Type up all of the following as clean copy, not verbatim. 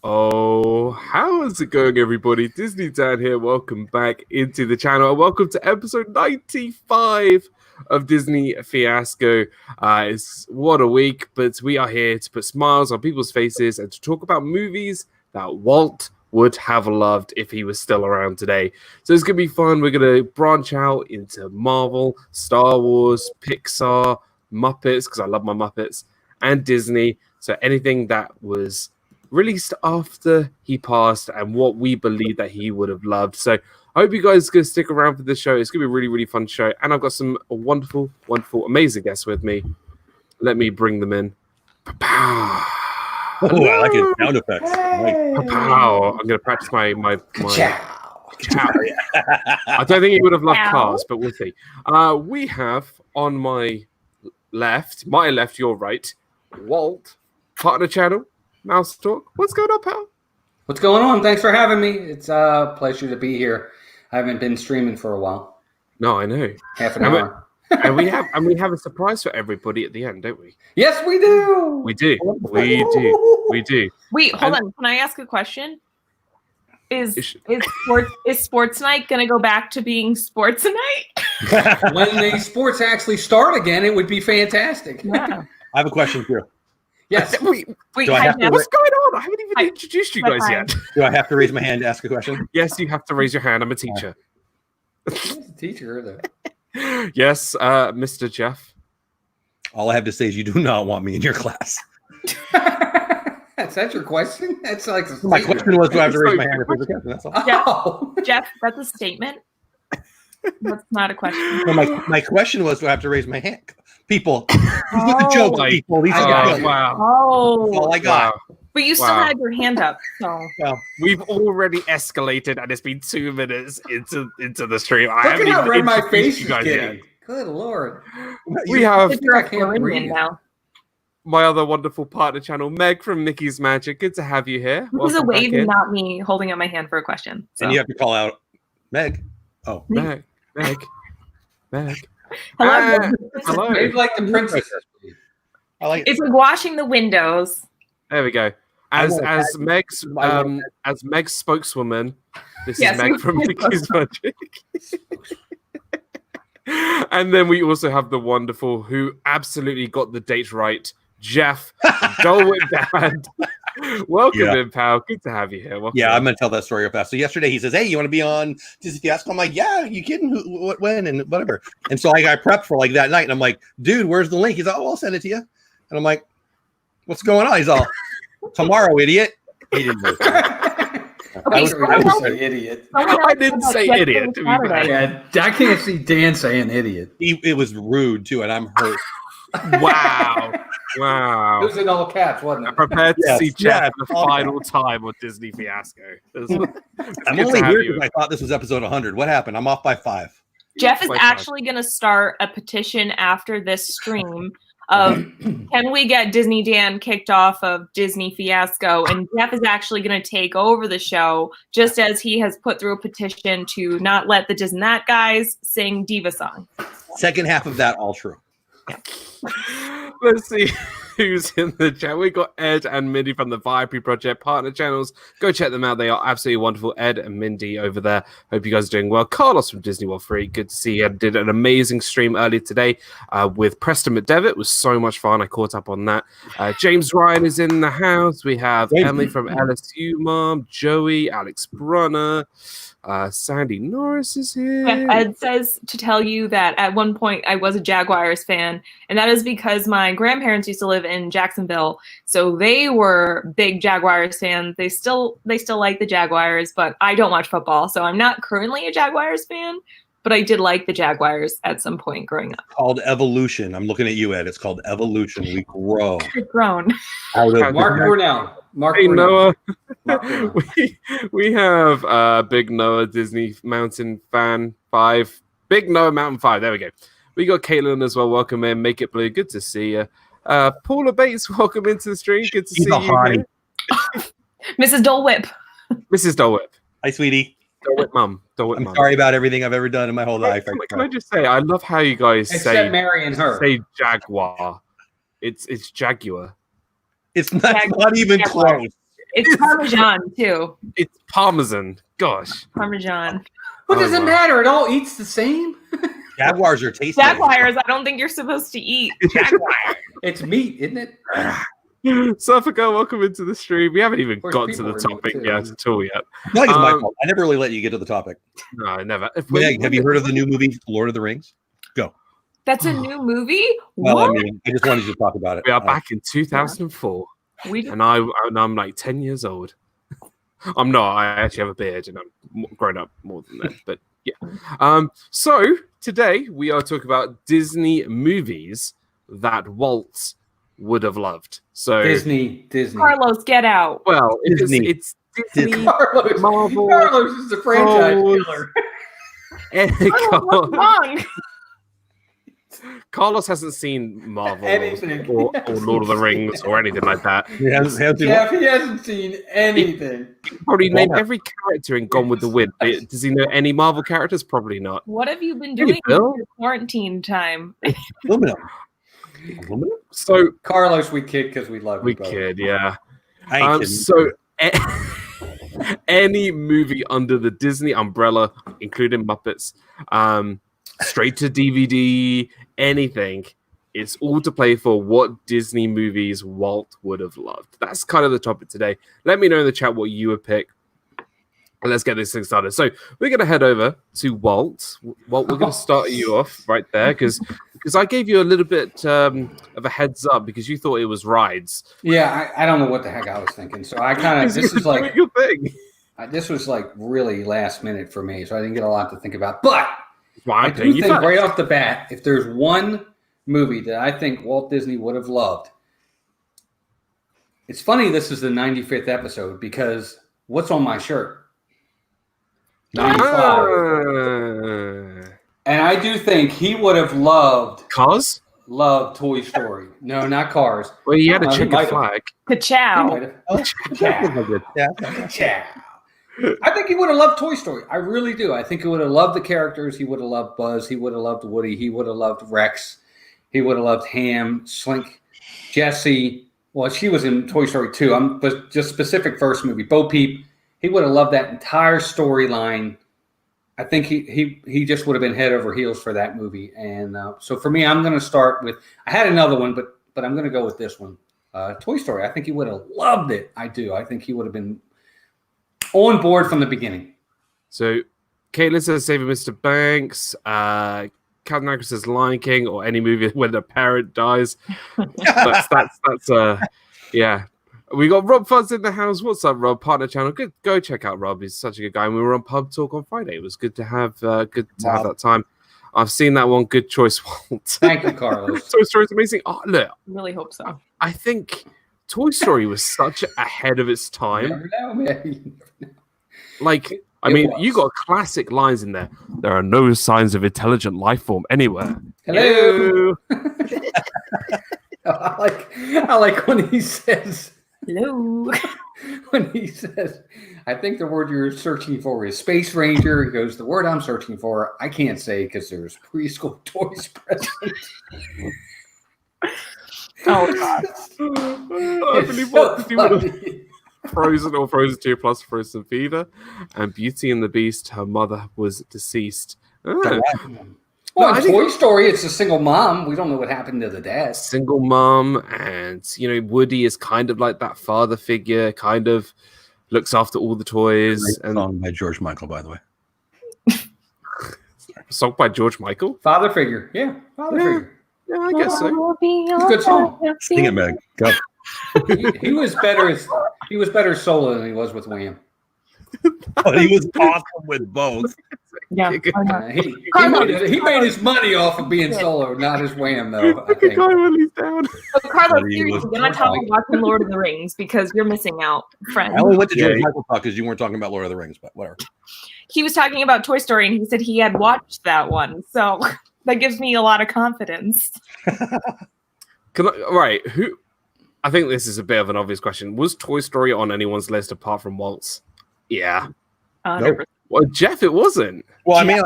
Oh, how is it going, everybody? Disney Dan here. Welcome back into the channel. And welcome to episode 95 of Disney Fiasco. What a week, but we are here to put smiles on people's faces and to talk about movies that Walt would have loved if he was still around today. So it's going to be fun. We're going to branch out into Marvel, Star Wars, Pixar, Muppets, because I love my Muppets, and Disney. So anything that was released after he passed and what we believe that he would have loved. So I hope you guys are going to stick around for this show. It's going to be a really, really fun show. And I've got some wonderful, amazing guests with me. Let me bring them in. Pa-pow. Oh, I like his sound effects. Pa-pow. I'm going to practice my cow. I don't think he would have loved cars, but we'll see. We have on my left, your right, Walt, partner channel. Mouse Talk. What's going on, pal? What's going on? Thanks for having me. It's a pleasure to be here. I haven't been streaming for a while. No, I know. Half an hour. And we have a surprise for everybody at the end, don't we? Yes, we do. We do. Wait, hold on. Can I ask a question? Is sports night gonna go back to being sports night? When the sports actually start again, it would be fantastic. Yeah. I have a question for you. Yes. Wait, what's going on? I haven't even introduced you guys yet. Do I have to raise my hand to ask a question? Yes, you have to raise your hand. I'm a teacher. Who's the teacher, though? Yes, Mr. Jeff. All I have to say is you do not want me in your class. That's your question? That's like my question was, do I have to raise my hand if there's a question? That's all. Jeff, that's a statement. That's not a question. No, my question was, do I have to raise my hand? People, these are the jokes, people. These are the jokes. Wow. Oh, that's all I got. Wow. But you still had your hand up, so we've already escalated, and it's been 2 minutes into the stream. Look at how red my face is getting. Good Lord. We have now. My other wonderful partner channel, Meg from Mickey's Magic. Good to have you here. It was a wave and not me holding up my hand for a question. So. And you have to call out Meg. Oh, Meg. Hello. Hello. Maybe like the princess. I like it. It's like washing the windows. There we go. As Meg's spokeswoman, this is Meg from Mickey's Magic. And then we also have the wonderful, who absolutely got the date right, Jeff, Dole Band. Welcome in, pal. Good to have you here. Welcome I'm going to tell that story real fast. So yesterday he says, hey, you want to be on Disney Fiasco? I'm like, yeah, you kidding? Who, when, and whatever. And so I got prepped for like that night. And I'm like, dude, where's the link? He's like, oh, I'll send it to you. And I'm like, what's going on? He's all, tomorrow, idiot. He didn't know. I didn't idiot. I didn't say idiot. To be yeah, I can't see Dan saying idiot. It was rude, too, and I'm hurt. Wow. It was in all caps, wasn't it? I'm prepared to see Jeff for the final time on Disney Fiasco. I'm only here because I thought this was episode 100. What happened? I'm off by 5. Jeff is actually going to start a petition after this stream of can we get Disney Dan kicked off of Disney Fiasco? And Jeff is actually going to take over the show, just as he has put through a petition to not let the DIZNEYDAN guys sing Diva song. Second half of that, all true. Yeah. Let's see who's in the chat. We got Ed and Mindy from the Viapree Project partner channels. Go check them out. They are absolutely wonderful. Ed and Mindy over there. Hope you guys are doing well. Carlos from Disney World Free. Good to see you. Did an amazing stream earlier today with Preston McDevitt. It was so much fun. I caught up on that. James Ryan is in the house. We have Emily from LSU Mom, Joey, Alex Brunner. Sandy Norris is here. Ed says to tell you that at one point I was a Jaguars fan, and that is because my grandparents used to live in Jacksonville, so they were big Jaguars fans. They still like the Jaguars, but I don't watch football, so I'm not currently a Jaguars fan. But I did like the Jaguars at some point growing up. Called evolution. I'm looking at you, Ed. It's called evolution. We grow. We've grown. Mark Cornell. Hey, Noah. we have Big Noah, Disney Mountain Fan 5. Big Noah Mountain 5. There we go. We got Caitlin as well. Welcome in. Make It Blue. Good to see you. Paula Bates, welcome into the stream. Good to see you. Mrs. Dole Whip. Mrs. Dole Whip. Hi, sweetie. Dole Whip Mum. I'm sorry about everything I've ever done in my whole life. Can I just say, I love how you guys say Mary and her. Say Jaguar. It's Jaguar. It's not even close. It's Parmesan too. It's Parmesan. Gosh. Parmesan. What does it matter? It all eats the same. Jaguars are tasty. Jaguars, I don't think you're supposed to eat. Jaguar. It's meat, isn't it? Suffolker, welcome into the stream. We haven't even Of course, got to people the are new, topic too. yet at all yet. I think it's my fault. I never really let you get to the topic. No, never. Meg, have you heard of the new movie Lord of the Rings? Go. That's a new movie? Well, What? I mean, I just wanted you to talk about it. We are back in 2004, We and I'm like 10 years old. I'm not. I actually have a beard, and I'm grown up more than that. But yeah. So today we are talking about Disney movies that Walt would have loved. So Disney. Carlos, get out. well, Disney. it's Disney, Carlos. Marvel. Carlos is the franchise Carlos. killer. What's wrong? Carlos hasn't seen Marvel Anything. or Lord of the Rings or anything like that. He hasn't seen Jeff, he hasn't seen anything. Probably name Yeah. every character in Gone with the Wind. But does he know any Marvel characters? Probably not. What have you been Hey, doing in Bill. your quarantine time? Aluminum. Aluminum? So Carlos, we kid because we love you we both. kid, yeah. I ain't kidding. So any movie under the Disney umbrella, including Muppets, straight to DVD, anything, it's all to play for what Disney movies Walt would have loved. That's kind of the topic today. Let me know in the chat what you would pick. And let's get this thing started. So we're going to head over to Walt. Walt, we're going to start you off right there because I gave you a little bit of a heads up because you thought it was rides. Yeah, I don't know what the heck I was thinking. So I kind of this is like your thing. this was like really last minute for me, so I didn't get a lot to think about. But Why I do think right off the bat, if there's one movie that I think Walt Disney would have loved, it's funny this is the 95th episode because what's on my shirt? 95. And I do think he would have loved Cars? Toy Story. No, not Cars. Well, he had a He chicken might have. flag. He Ka-chow. might have. Oh, yeah. Ciao. I think he would have loved Toy Story. I really do. I think he would have loved the characters. He would have loved Buzz. He would have loved Woody. He would have loved Rex. He would have loved Ham, Slink, Jessie. Well, she was in Toy Story 2. But just specific first movie. Bo Peep. He would have loved that entire storyline. I think he just would have been head over heels for that movie. And so for me, I'm going to start with – I had another one, but I'm going to go with this one. Toy Story. I think he would have loved it. I do. I think he would have been on board from the beginning. So, Caitlin says Saving Mr. Banks. Captain Anchor says Lion King or any movie when the parent dies. that's yeah. We got RobFuz in the house. What's up, Rob? Partner channel. Good. Go check out Rob. He's such a good guy. And we were on Pub Talk on Friday. It was good to have have that time. I've seen that one. Good choice, Walt. Thank you, Carlos. Toy Story's amazing. Oh, look. Really hope so. I think Toy Story was such ahead of its You time. never know, man. Like, I It mean, was. you got classic lines in there. There are no signs of intelligent life form anywhere. Hello. I like when he says, Hello. I think the word you're searching for is Space Ranger. He goes, the word I'm searching for, I can't say because there's preschool toys present. Oh, God. I believe what he would have Frozen or Frozen 2 plus Frozen Fever, and Beauty and the Beast, her mother was deceased. Well, I in think- Toy Story, it's a single mom. We don't know what happened to the dad. Single mom, and Woody is kind of like that father figure, kind of looks after all the toys. Great And song by George Michael, by the way. song by George Michael. Father figure. Yeah, father Yeah. figure. Yeah, I guess so. It's a good song. Sing it, Meg. Go. He was better solo than he was with Wham. But he was awesome with both. Yeah. I know. He made his money off of being solo, not his Wham, though. I Look at think. guy when he's down. So, Carlos, He seriously, was you're not talking about watching Lord of the Rings because you're missing out, friend. I only went to George Yeah. Michael talk because you weren't talking about Lord of the Rings, but whatever. He was talking about Toy Story and he said he had watched that one. So that gives me a lot of confidence. Right, who? I think this is a bit of an obvious question. Was Toy Story on anyone's list apart from Walt's? Yeah. Nope. Well, Jeff, it wasn't. Well, I mean,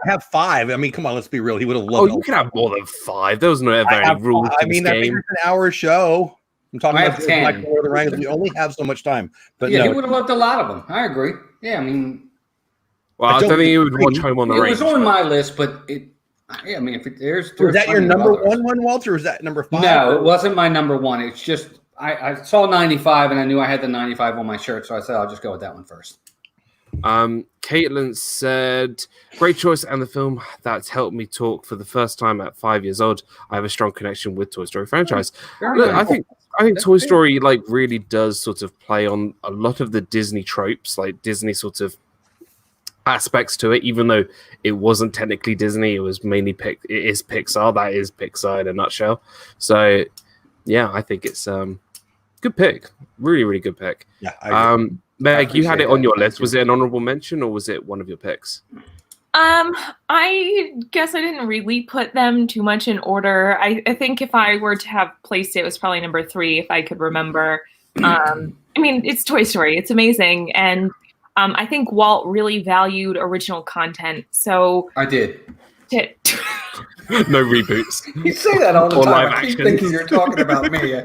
I have 5. I mean, come on, let's be real. He would have Oh, loved you it. could have more than 5. There was no ever I any have rule five. to I mean, this I think game. it's an hour show. I'm talking I about have 10. like Lord of the Rings. We only have so much time. But yeah, no, he would have loved a lot of them. I agree. Yeah, I mean, Well, I don't think he would watch Home on the it Range. was on my list, but I mean, if there's was that your plenty of number others. one, Walter, or was that number 5? No, it wasn't my number one. It's just I saw 95 and I knew I had the 95 on my shirt, so I said I'll just go with that one first. Caitlin said, great choice, and the film that's helped me talk for the first time at 5 years old. I have a strong connection with Toy Story franchise. Look, I think Toy Story like really does sort of play on a lot of the Disney tropes, like Disney sort of aspects to it, even though it wasn't technically Disney. It was mainly it is Pixar. That is Pixar in a nutshell. So yeah, I think it's good pick. Really, really good pick. Yeah, I agree. Meg, you had it on your list. Was it an honorable mention or was it one of your picks? I guess I didn't really put them too much in order. I think if I were to have placed it, it was probably number 3 if I could remember. I mean, it's Toy Story. It's amazing. And I think Walt really valued original content. So I did. No reboots. You say that all the Or time. live I keep actions. thinking you're talking about me.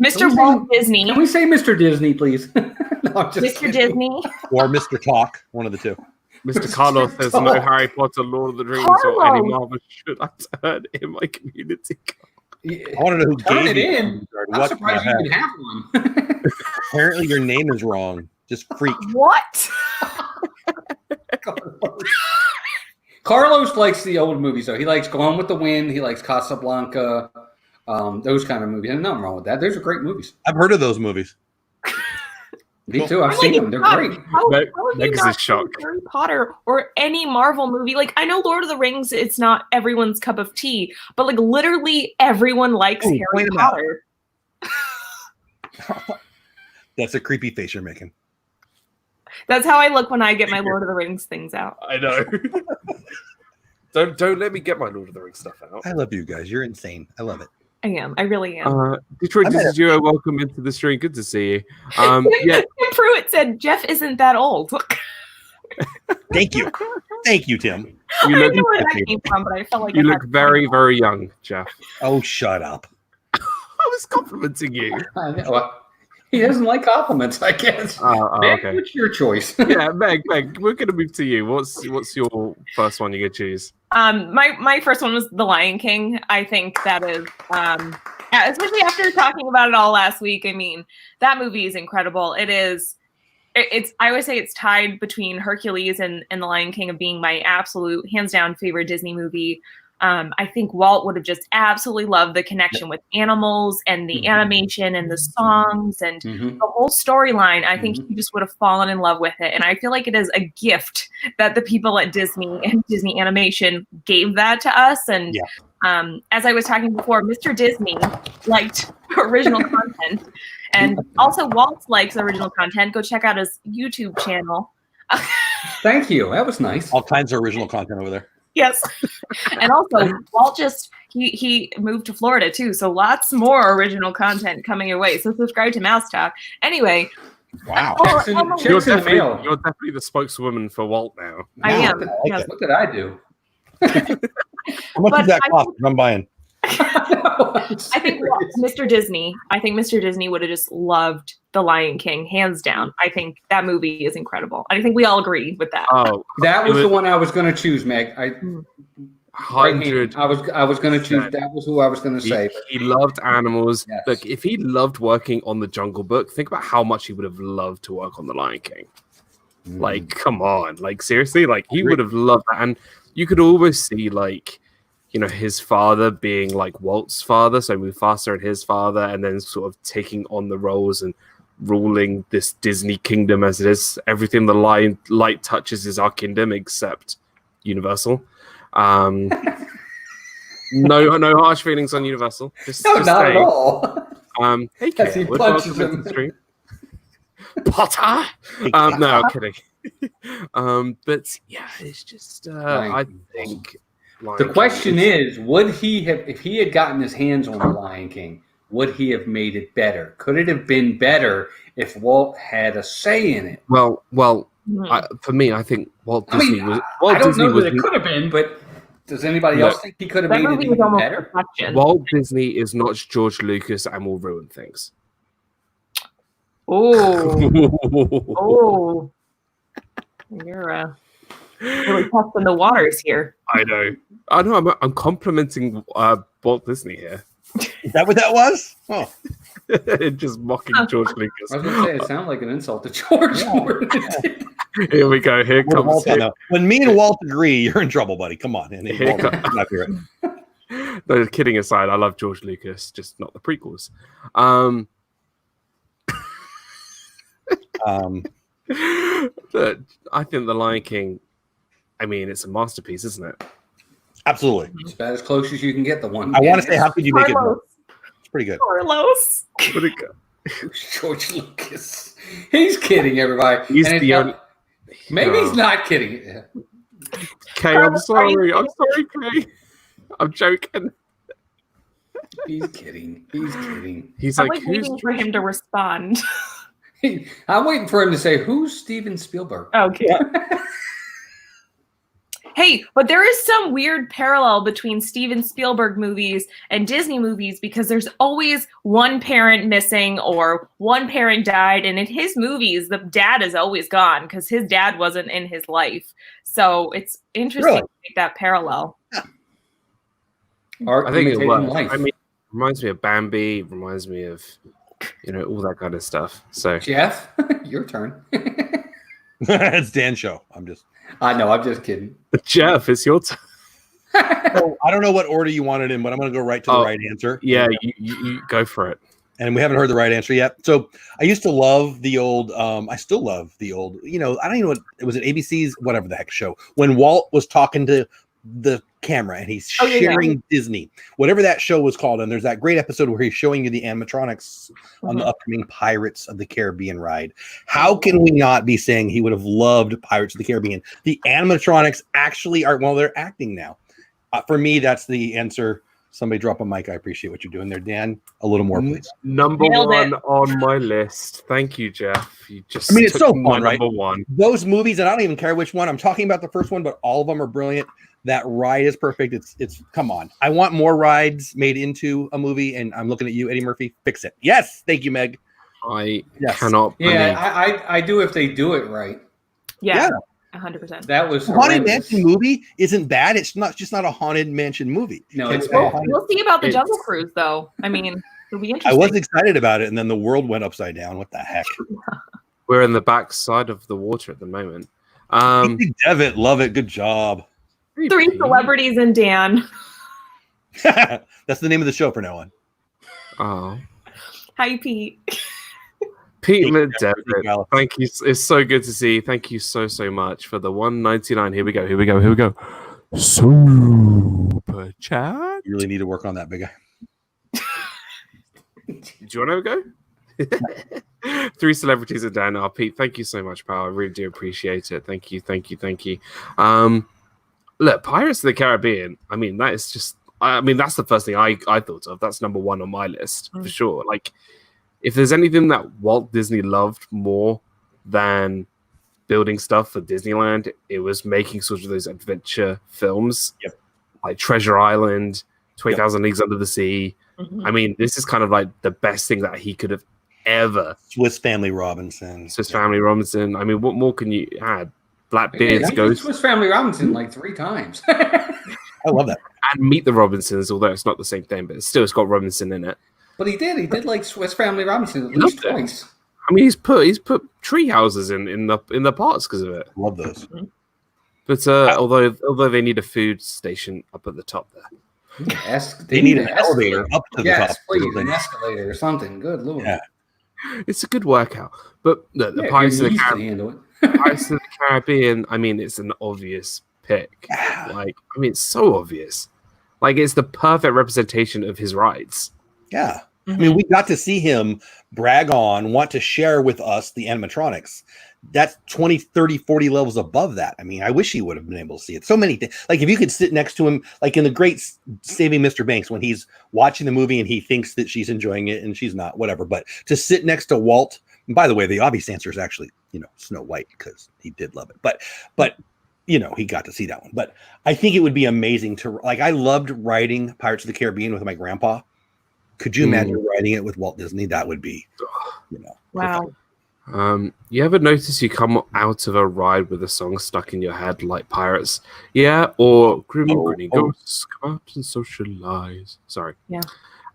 Mr. Walt Disney. Can we say Mr. Disney, please? No, I'm just Mr. kidding. Disney. Or Mr. Talk, one of the two. Mr. Carlos says no Harry Potter, Lord of the Rings, or any Marvel should I turn in my community. Yeah. I want to know who Turn gave it you in. I'm what surprised you even have one. Apparently your name is wrong. Just freak. What? Carlos likes the old movies, though. He likes Gone with the Wind. He likes Casablanca. Those kind of movies. And nothing wrong with that. Those are great movies. I've heard of those movies. Me too. I've seen them. They're great. How have Meg you is not shocked. seen Harry Potter or any Marvel movie? Like, I know Lord of the Rings, it's not everyone's cup of tea, but like literally everyone likes Harry point 'em out. Potter. That's a creepy face you're making. That's how I look when I get my Lord of the Rings things out. I know. Don't let me get my Lord of the Rings stuff out. I love you guys. You're insane. I love it. I am. I really am. Detroit, this is you. Welcome into the stream. Good to see you. Yeah. Pruitt said Jeff isn't that old. Thank you. Thank you, Tim. You I look, don't know where that came from, but I felt like you I look had very, very young, Jeff. Oh, shut up. I was complimenting you. I know. Well, he doesn't like compliments, I guess. Meg, Okay. what's your choice? Yeah, Meg, we're gonna move to you. What's your first one you could choose? My first one was The Lion King. I think that is especially after talking about it all last week. I mean, that movie is incredible. It's I always say it's tied between Hercules and The Lion King of being my absolute hands down favorite Disney movie. I think Walt would have just absolutely loved the connection with animals and the animation and the songs and the whole storyline. I think he just would have fallen in love with it. And I feel like it is a gift that the people at Disney and Disney Animation gave that to us. And as I was talking before, Mr. Disney liked original content. And also Walt likes original content. Go check out his YouTube channel. Thank you. That was nice. All kinds of original content over there. Yes. And also Walt just he moved to Florida too, so lots more original content coming your way. So subscribe to Mouse Talk. Anyway. Wow. You're definitely the spokeswoman for Walt now. I am. Yes. What did I do? How much does that cost? I'm buying. I think Mr. Disney would have just loved The Lion King, hands down. I think that movie is incredible. I think we all agree with that. Oh, that was the one I was going to choose, Meg. 100. I was going to choose. That was who I was going to say. He loved animals. Yes. Look, if he loved working on the Jungle Book, think about how much he would have loved to work on the Lion King. Like, come on, like seriously, like he would have loved that, and you could always see like, you know, his father being like Walt's father, so Mufasa and his father, and then sort of taking on the roles and ruling this Disney kingdom as it is. Everything the light touches is our kingdom, except Universal. No harsh feelings on Universal. Just not saying. at all. Hey, As he Caleb, punches welcome to him. the stream. Potter. No, I'm kidding. But yeah, it's just I think. The question is, would he have, if he had gotten his hands on the Lion King, would he have made it better? Could it have been better if Walt had a say in it? Well, for me, I think Walt Disney was. Walt I don't Disney know was. that it could have been, but Does anybody else think he could have That made it movie was even almost better? perfection. Walt Disney is not George Lucas and will ruin things. Oh, you're really testing the waters here. I know. I'm complimenting Walt Disney here. Is that what that was? Oh, Just mocking George Lucas. I was going to say it sounded like an insult to George. Here we go. Here comes it. When me and Walt agree, you're in trouble, buddy. Come on. And Here Walt, not here. No, kidding aside, I love George Lucas, just not the prequels. I think The Lion King, I mean, it's a masterpiece, isn't it? Absolutely. It's about as close as you can get the one. I want to say, how could you make it more? It's pretty good. Carlos. George Lucas. He's kidding, everybody. He's maybe he's not kidding. Kay, I'm sorry. I'm sorry, Kay. I'm joking. He's kidding. He's kidding. He's I'm like, waiting for him to respond. I'm waiting for him to say, who's Steven Spielberg? Okay. Hey, but there is some weird parallel between Steven Spielberg movies and Disney movies because there's always one parent missing or one parent died. And in his movies, the dad is always gone because his dad wasn't in his life. So it's interesting to make that parallel. Art I think it works. life. I mean, it reminds me of Bambi, reminds me of, all that kind of stuff. So, Jeff, your turn. It's Dan's show. I know, I'm just kidding. Jeff, it's your turn. So, I don't know what order you wanted in, but I'm going to go right to the right answer. Yeah, you go for it. And we haven't heard the right answer yet. So I used to love the old, I still love the old, I don't even know what, it was an ABC's, whatever the heck show, when Walt was talking to the camera and he's sharing Disney, whatever that show was called. And there's that great episode where he's showing you the animatronics on the upcoming Pirates of the Caribbean ride. How can we not be saying he would have loved Pirates of the Caribbean? The animatronics actually are, well, they're acting now. For me, that's the answer. Somebody drop a mic. I appreciate what you're doing there, Dan. A little more, please. Number one on my list. Thank you, Jeff. You just it's so fun, right? Number one. Those movies, and I don't even care which one. I'm talking about the first one, but all of them are brilliant. That ride is perfect. It's come on. I want more rides made into a movie, and I'm looking at you, Eddie Murphy. Fix it. Yes, thank you, Meg. I cannot. Yeah, I do if they do it right. Yeah. 100%. That was Haunted Mansion movie isn't bad. It's just not a Haunted Mansion movie. No, we'll see about the Jungle Cruise, though. I mean, it'll be interesting. I was excited about it, and then the world went upside down. What the heck? We're in the back side of the water at the moment. Devitt, love it. Good job. 3 celebrities and Dan. That's the name of the show for now on. Oh, Hi, Pete. Pete McDevitt, thank you. It's so good to see. Thank you so much for the 199. Here we go. Super chat. You really need to work on that, big guy. Do you want to go? 3 celebrities and Dan. Pete, thank you so much, pal. I really do appreciate it. Thank you. Look, Pirates of the Caribbean. I mean, that is just. I mean, that's the first thing I thought of. That's number one on my list for sure. Like, if there's anything that Walt Disney loved more than building stuff for Disneyland, it was making sort of those adventure films, like Treasure Island, 20,000 Leagues Under the Sea. Mm-hmm. I mean, this is kind of like the best thing that he could have ever. Swiss Family Robinson. I mean, what more can you add? Blackbeard's Ghost. Swiss Family Robinson like 3 times. I love that. And Meet the Robinsons, although it's not the same thing, but it's got Robinson in it. But he did like Swiss Family Robinson at least twice. I mean, he's put tree houses in the parks because of it. Love those. But although they need a food station up at the top there, they need an elevator up to the top. Please, an escalator or something. Good lord. Yeah. It's a good workout. But the Pirates of the Caribbean. I mean, it's an obvious pick. Like, I mean, it's so obvious. Like, it's the perfect representation of his rides. Yeah. I mean, we got to see him brag on, want to share with us the animatronics. That's 20, 30, 40 levels above that. I mean, I wish he would have been able to see it. So many things. Like, if you could sit next to him, like in The Great Saving Mr. Banks, when he's watching the movie and he thinks that she's enjoying it and she's not, whatever. But to sit next to Walt, and by the way, the obvious answer is actually, Snow White, because he did love it. But he got to see that one. But I think it would be amazing to I loved writing Pirates of the Caribbean with my grandpa. Could you imagine writing it with Walt Disney? That would be, Wow. You ever notice you come out of a ride with a song stuck in your head like Pirates? Yeah, or Grimmy Ghosts come out and socialize. Sorry. Yeah.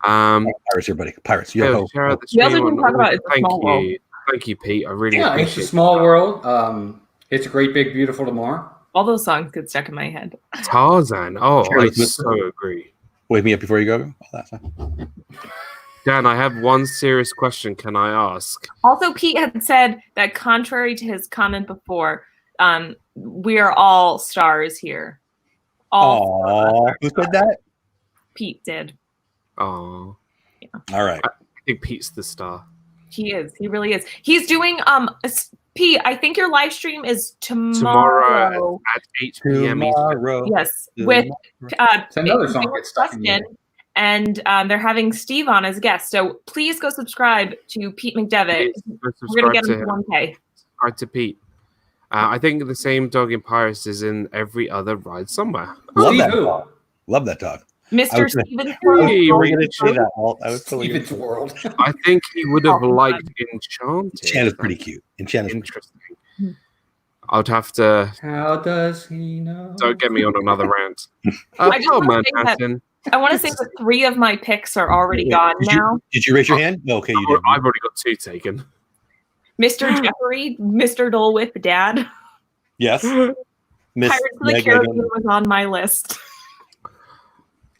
Pirates here, buddy. Pirates. Yo, share out the We also stream didn't talk about It's a Thank Small World. you. Thank you, Pete. I really Yeah, appreciate it's a small world. It's a great, big, beautiful tomorrow. All those songs get stuck in my head. Tarzan. Oh, Sure, I let's- so agree. wake me up before you go. Oh, that's fine. Dan, I have one serious question. Can I ask? Also, Pete had said that contrary to his comment before, we are all stars here. All Who said that? Pete did. Oh, All right. I think Pete's the star. He is. He really is. He's doing Pete, I think your live stream is Tomorrow at 8 p.m. Tomorrow. Yes, with It's another song gets stuck in your Justin, and they're having Steve on as guest. So please go subscribe to Pete McDevitt. We're gonna get him to 1K. Subscribe to Pete. I think the same dog in Pirates is in every other ride somewhere. Love Steve that who? dog. Love that dog. Mr. Steven. Hey, We're gonna say that, Walt. I was totally Steven's World. I think he would have Oh, liked Enchanted. Enchanted pretty cute. Enchanted. Interesting. I'd have to. How does he know? Don't get me on another rant. I just Oh, wanna say that- Manhattan. I want to say that 3 of my picks are already Wait, gone now. Did you raise your hand? No, okay, you did. I've already got 2 taken. Mr. Jeffrey, Mr. Dole Whip Dad. Yes. Miss Pirates of the Meg Caribbean Megan. was on my list.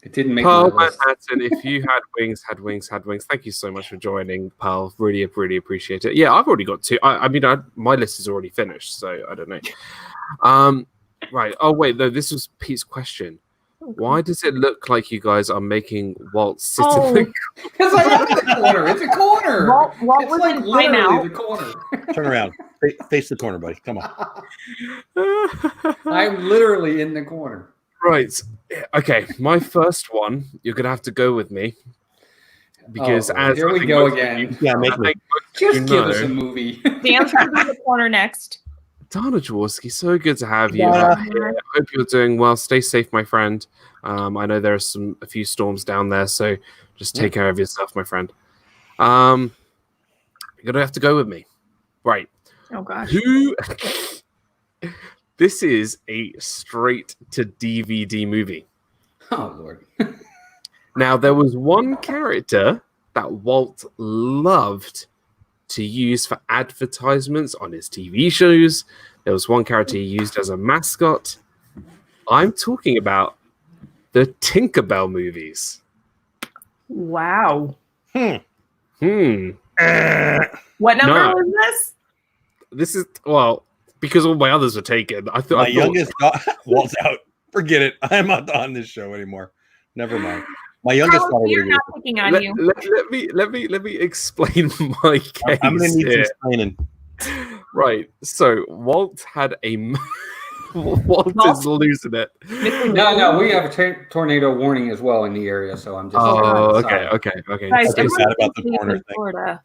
It didn't make Pearl my list. Manhattan, if you had wings, had wings, had wings. Thank you so much for joining, Pearl. Really, really appreciate it. Yeah, I've already got 2. I mean, my list is already finished, so I don't know. Right. Oh, wait, no, this was Pete's question. Why does it look like you guys are making Walt sit in the Because I am in the corner. It's a corner. Walt It's was like in literally timeout. the corner. Turn around. Face the corner, buddy. Come on. I'm literally in the corner. Right. Okay. My first one, you're gonna have to go with me because as here I we think go most of again. you- Yeah, make I me. think most of Just you give us a know, movie. Dan's going to be in the corner next. Dana Jaworski, so good to have you. Yeah. Here. I hope you're doing well. Stay safe, my friend. I know there are a few storms down there, so just take care of yourself, my friend. You're gonna have to go with me, right? Oh, gosh. Who? This is a straight to DVD movie. Oh, Lord. Now, there was one character that Walt loved to use for advertisements on his TV shows. There was one character he used as a mascot. I'm talking about the Tinkerbell movies. Wow. Hmm. What number No. was this? This is, well, because all my others were taken. I My thought youngest Walt's out. Forget it. I'm not on this show anymore. Never mind. My youngest Carl, daughter we're would not picking on let, you. let me explain my case. I'm gonna need some here. explaining. Right. So Walt had a Walt is losing it. No, we have a tornado warning as well in the area, so I'm just. Oh, sorry. okay. Guys, That's everyone's sad about the safe corner in thing. Florida.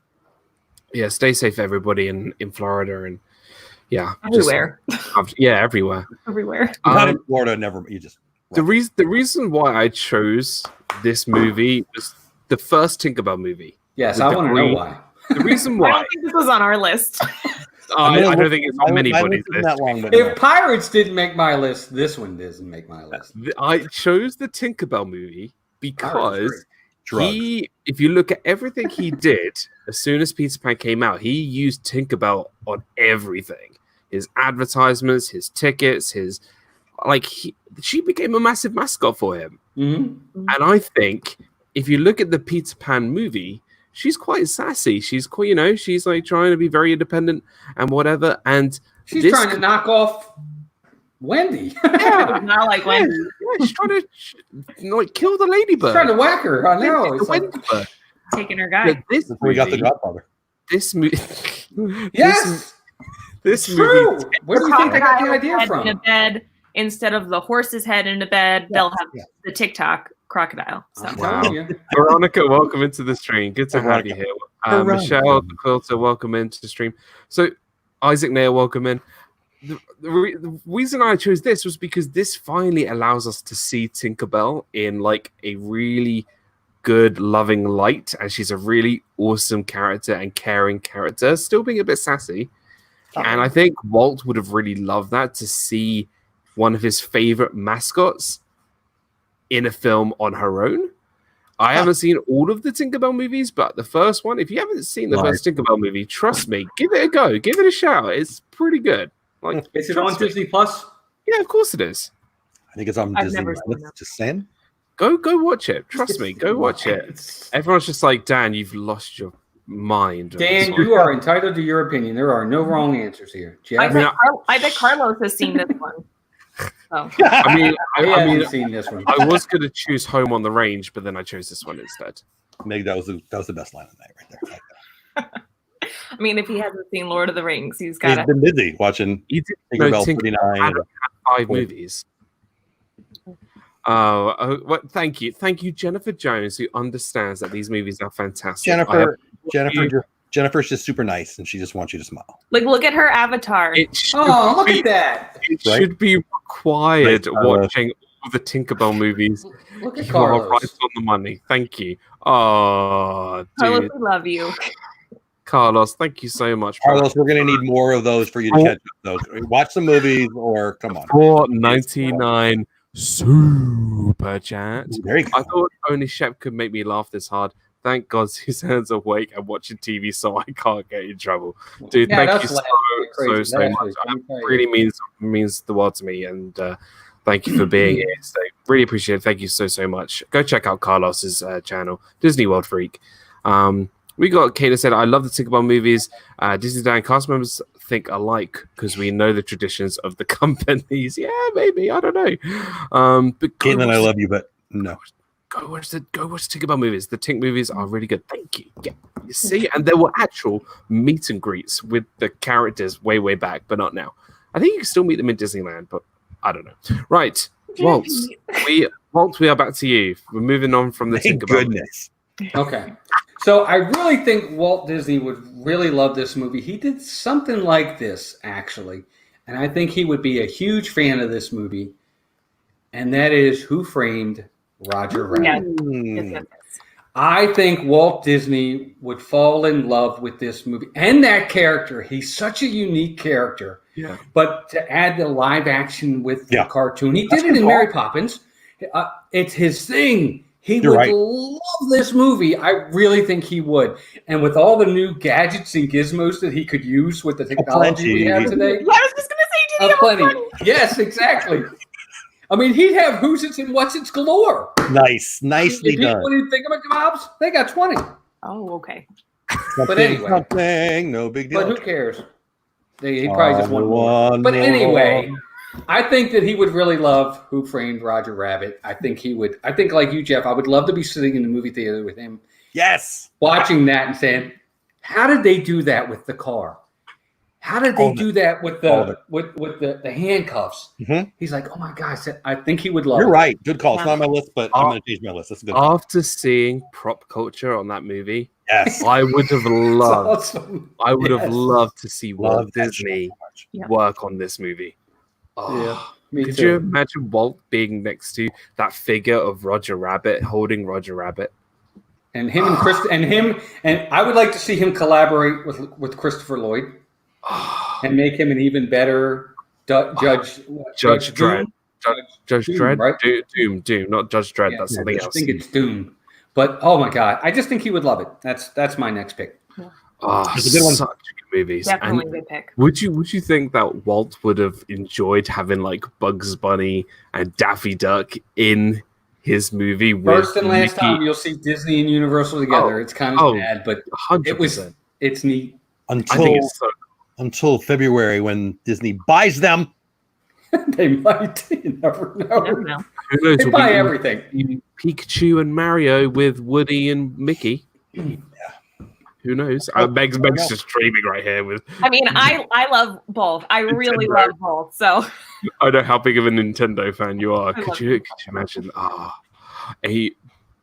Yeah, stay safe, everybody in Florida, and yeah, Everywhere. everywhere. Everywhere. Not in Florida. Never. You just. The reason why I chose this movie was the first Tinkerbell movie. Yes, With I the want to know green- why. The reason I why don't think this was on our list. I don't think it's on my anybody's list isn't list. that long, but If Pirates didn't make my list, this one doesn't make my list. I chose the Tinkerbell movie because drugs. if you look at everything he did, as soon as Peter Pan came out, he used Tinkerbell on everything. His advertisements, his tickets, she became a massive mascot for him. Mm-hmm. And I think if you look at the Peter Pan movie, she's quite sassy. She's quite, she's like trying to be very independent and whatever. And She's this- trying to knock off Wendy. Yeah, Not like when she's trying to kill the ladybird. trying to whack her. I know. It's like, Ladybird. taking her guy. But this Before we got the movie, Godfather. this movie, yes, this true. movie. Where do you think they got the Crocodile's idea head from? in a bed instead of the horse's head in a bed. They'll have Yeah. the TikTok crocodile. So. I'm Wow. telling you. Veronica, welcome into the stream. Good to have you here. Veronica. Michelle the Quilter, welcome into the stream. So, Isaac Nair, welcome in. the reason I chose this was because this finally allows us to see Tinkerbell in like a really good, loving light, and she's a really awesome character and caring character, still being a bit sassy. And I think Walt would have really loved that, to see one of his favorite mascots in a film on her own. I haven't seen all of the Tinkerbell movies, but the first one, if you haven't seen the first Tinkerbell movie, trust me, give it a go, give it a shout. It's pretty good. Like, is it on Disney Plus? Yeah, of course it is. I think it's on I've Disney. never seen that. Just saying. Go watch it. Trust me, go watch it. Everyone's just like, Dan, you've lost your mind. Dan, you are entitled to your opinion. There are no wrong answers here. I bet Carlos has seen this one. Oh. I haven't seen this one. I was going to choose Home on the Range, but then I chose this one instead. Maybe that was the best line of the night right there. I mean, if he hasn't seen Lord of the Rings, he's been busy watching Tinkerbell 39. 5 movies. Well, thank you, Jennifer Jones, who understands that these movies are fantastic. Jennifer's just super nice, and she just wants you to smile. Like, look at her avatar. Look at that! It should be required watching all the Tinkerbell movies. Look at You are Carlos. right on the money. Thank you. Oh, Carlos, dude. we love you. Carlos, thank you so much. Carlos, we're going to need more of those for you to catch up. Those. Watch the movies, or come on. $4.99 super chat. Very cool. I thought only Shep could make me laugh this hard. Thank God Suzanne's awake and watching TV, so I can't get in trouble. Dude, thank you so much. It really means the world to me, and thank you for being here. So really appreciate it. Thank you so much. Go check out Carlos's channel, Disney World Freak. We got Kate that said, I love the Tinkerbell movies. DIZNEYDAN cast members think alike because we know the traditions of the companies. Yeah, maybe. I don't know. But Caitlin, I love you, but no. Go watch Tinkerbell movies. The Tink movies are really good. Thank you. Yeah, you see, and there were actual meet and greets with the characters way back, but not now. I think you can still meet them in Disneyland, but I don't know. Right, Walt, we are back to you. We're moving on from the Tinkerbell. Goodness. Okay. So I really think Walt Disney would really love this movie. He did something like this, actually. And I think he would be a huge fan of this movie. And that is Who Framed Roger Rabbit. Yes. I think Walt Disney would fall in love with this movie and that character. He's such a unique character. Yeah. But to add the live action with the cartoon, he did it in Mary Poppins. It's his thing. He would love this movie. I really think he would. And with all the new gadgets and gizmos that he could use with the technology we have today. Yeah, I was just going to say, plenty. Yes, exactly. I mean, he'd have who's its and what's its galore. Nicely done. When you think about jobs, they got 20. Oh, okay. But anyway. No big deal. But who cares? He probably just won one. But anyway, I think that he would really love Who Framed Roger Rabbit. I think he would. I think, like you, Jeff, I would love to be sitting in the movie theater with him. Yes. Watching that and saying, how did they do that with the car? How did they do that with the handcuffs? Mm-hmm. He's like, oh my gosh, I think he would love it. You're right. Good call. It's not on my list, but I'm going to change my list. That's a good call. After seeing prop culture on that movie, yes, I would have loved. I would have loved to see Walt Disney work on this movie. Oh, yeah, could you imagine Walt being next to that figure of Roger Rabbit, holding Roger Rabbit? And him and Chris and I would like to see him collaborate with Christopher Lloyd and make him an even better Judge Dredd. Judge Dredd, right? Doom, not Judge Dredd. That's something else. I think it's Doom. But oh my God, I just think he would love it. That's my next pick. It's a good one. Such good movies. Definitely a good pick. Would you think that Walt would have enjoyed having like Bugs Bunny and Daffy Duck in his movie? First and last time you'll see Disney and Universal together. It's kind of sad, but 100%. It's neat. Until February when Disney buys them. They might. You never know. Who knows? They buy everything. Pikachu and Mario with Woody and Mickey. Yeah. Who knows? Meg's just dreaming right here with. I mean, I love both. I really love both. So I know how big of a Nintendo fan you are. Could you imagine a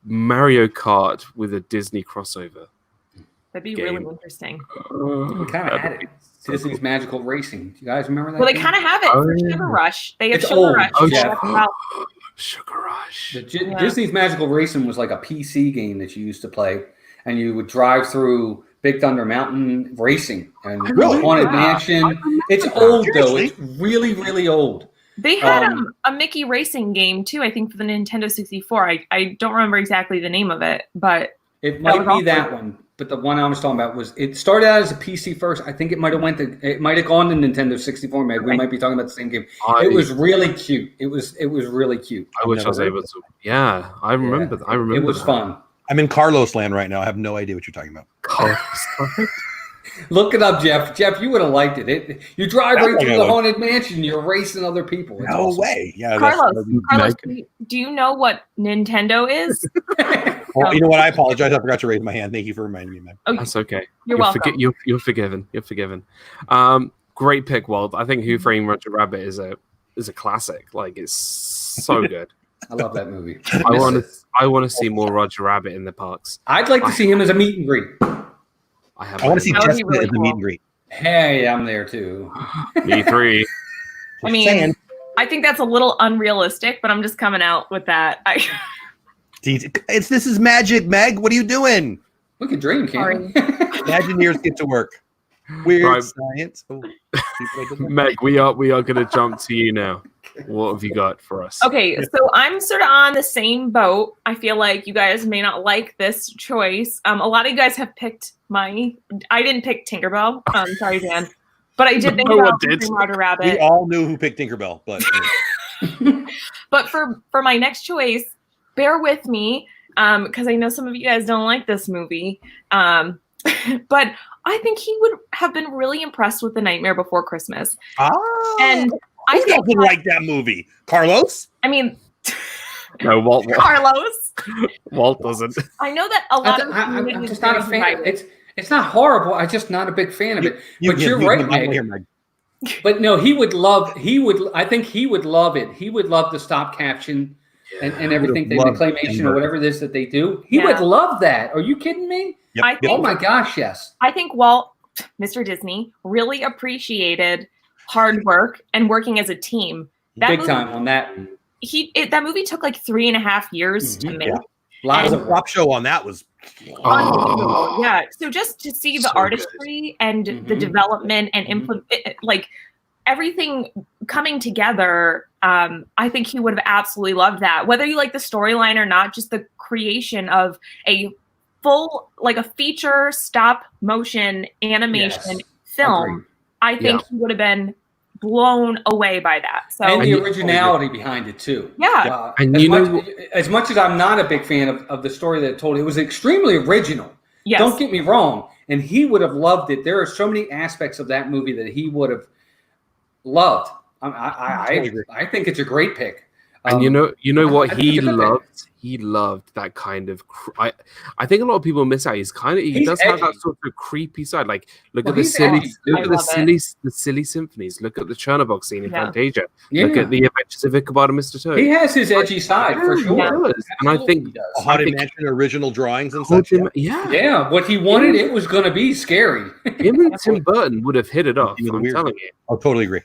Mario Kart with a Disney crossover? That'd be game. really interesting. We kind of had it. Disney's Magical Racing. Do you guys remember that? Well, they game? kind of have it for Sugar Rush. They have It's Sugar old. Rush. Oh, Yeah, yeah. that's about- Sugar Rush. Disney's Magical Racing was like a PC game that you used to play, and you would drive through Big Thunder Mountain racing and Really? Haunted Mansion. It's old though. It's really, really old. They had a Mickey racing game too, I think, for the Nintendo 64. I don't remember exactly the name of it, but It might be that one. But the one I was talking about was it started out as a PC first. I think it might have gone to Nintendo 64. Maybe we might be talking about the same game. It was really cute. It was really cute. I wish I was able to. Yeah, I remember. Yeah, I remember. It was that. fun. I'm in Carlos land right now. I have no idea what you're talking about. Look it up, Jeff. Jeff, you would have liked it. You drive right through the Haunted Mansion. You're racing other people. It's No awesome. way. Yeah, Carlos, do you know what Nintendo is? Well, you know what? I apologize. I forgot to raise my hand. Thank you for reminding me, man. Oh, That's okay. You're welcome. You're forgiven. You're forgiven. Great pick, Walt. I think Who Framed Roger Rabbit is a classic. Like, it's so good. I love that movie. I want to see more Roger Rabbit in the parks. I'd like to see him as a meet and greet. I want to see That would be Chestnut really at the meet and greet. Hey, I'm there too. Me three. I mean, saying. I think that's a little unrealistic, but I'm just coming out with that. This is magic, Meg. What are you doing? We could dream, can't we? Imagineers get to work. Weird Right. science. Oh, Meg, we are going to jump to you now. What have you got for us? Okay, so I'm sort of on the same boat. I feel like you guys may not like this choice. A lot of you guys have picked I didn't pick Tinkerbell. Sorry, Dan. But I did think No one about did. Roger we Rabbit. all knew who picked Tinkerbell, but But for my next choice, bear with me, because I know some of you guys don't like this movie. But I think he would have been really impressed with The Nightmare Before Christmas. And I who think doesn't like that movie? Carlos? I mean, No, Walt Carlos. doesn't. I know that a lot of I'm just not a fan. It's not horrible. I'm just not a big fan of it. But you're right, Meg. But no, he would. I think he would love it. He would love the stop caption and everything, the claymation or whatever it is that they do. He would love that. Are you kidding me? Yep. Oh my gosh, yes. I think Walt, Mr. Disney, really appreciated hard work and working as a team. Big time on that. That movie took like 3.5 years to make. Lots The of prop show on that was unbelievable. Yeah. So just to see the artistry and the development and like everything coming together, I think he would have absolutely loved that. Whether you like the storyline or not, just the creation of a full, like a feature stop motion animation film. Agreed. I think he would have been blown away by that. So and the originality behind it too. Yeah. And as much as I'm not a big fan of the story that it told, it was extremely original. Yes. Don't get me wrong. And he would have loved it. There are so many aspects of that movie that he would have loved. I think it's a great pick. And you know what he it's a good loved? He loved that kind of. I think a lot of people miss out. He does have that sort of creepy side. Like look at the silly symphonies. Look at the Chernobog scene in Fantasia. Look at the Adventures of Ichabod and Mr. Toad. He has his edgy side for sure. And I think a Haunted Mansion original drawings and such. Yeah, what he wanted, it was going to be scary. Him and Tim Burton would have hit it off. I'm telling you. Oh, totally agree.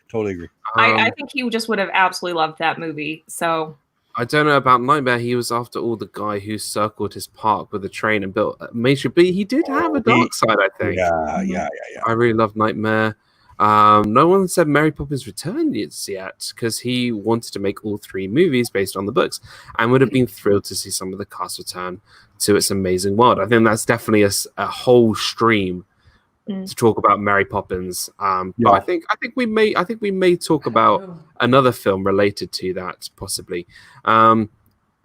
I think he just would have absolutely loved that movie. So I don't know about Nightmare. He was after all the guy who circled his park with a train and built a major. But he did have a dark side, I think. Yeah. I really love Nightmare. No one said Mary Poppins Return yet because he wanted to make all 3 movies based on the books and would have been thrilled to see some of the cast return to its amazing world. I think that's definitely a whole stream to talk about Mary Poppins. But I think we may talk about another film related to that possibly. I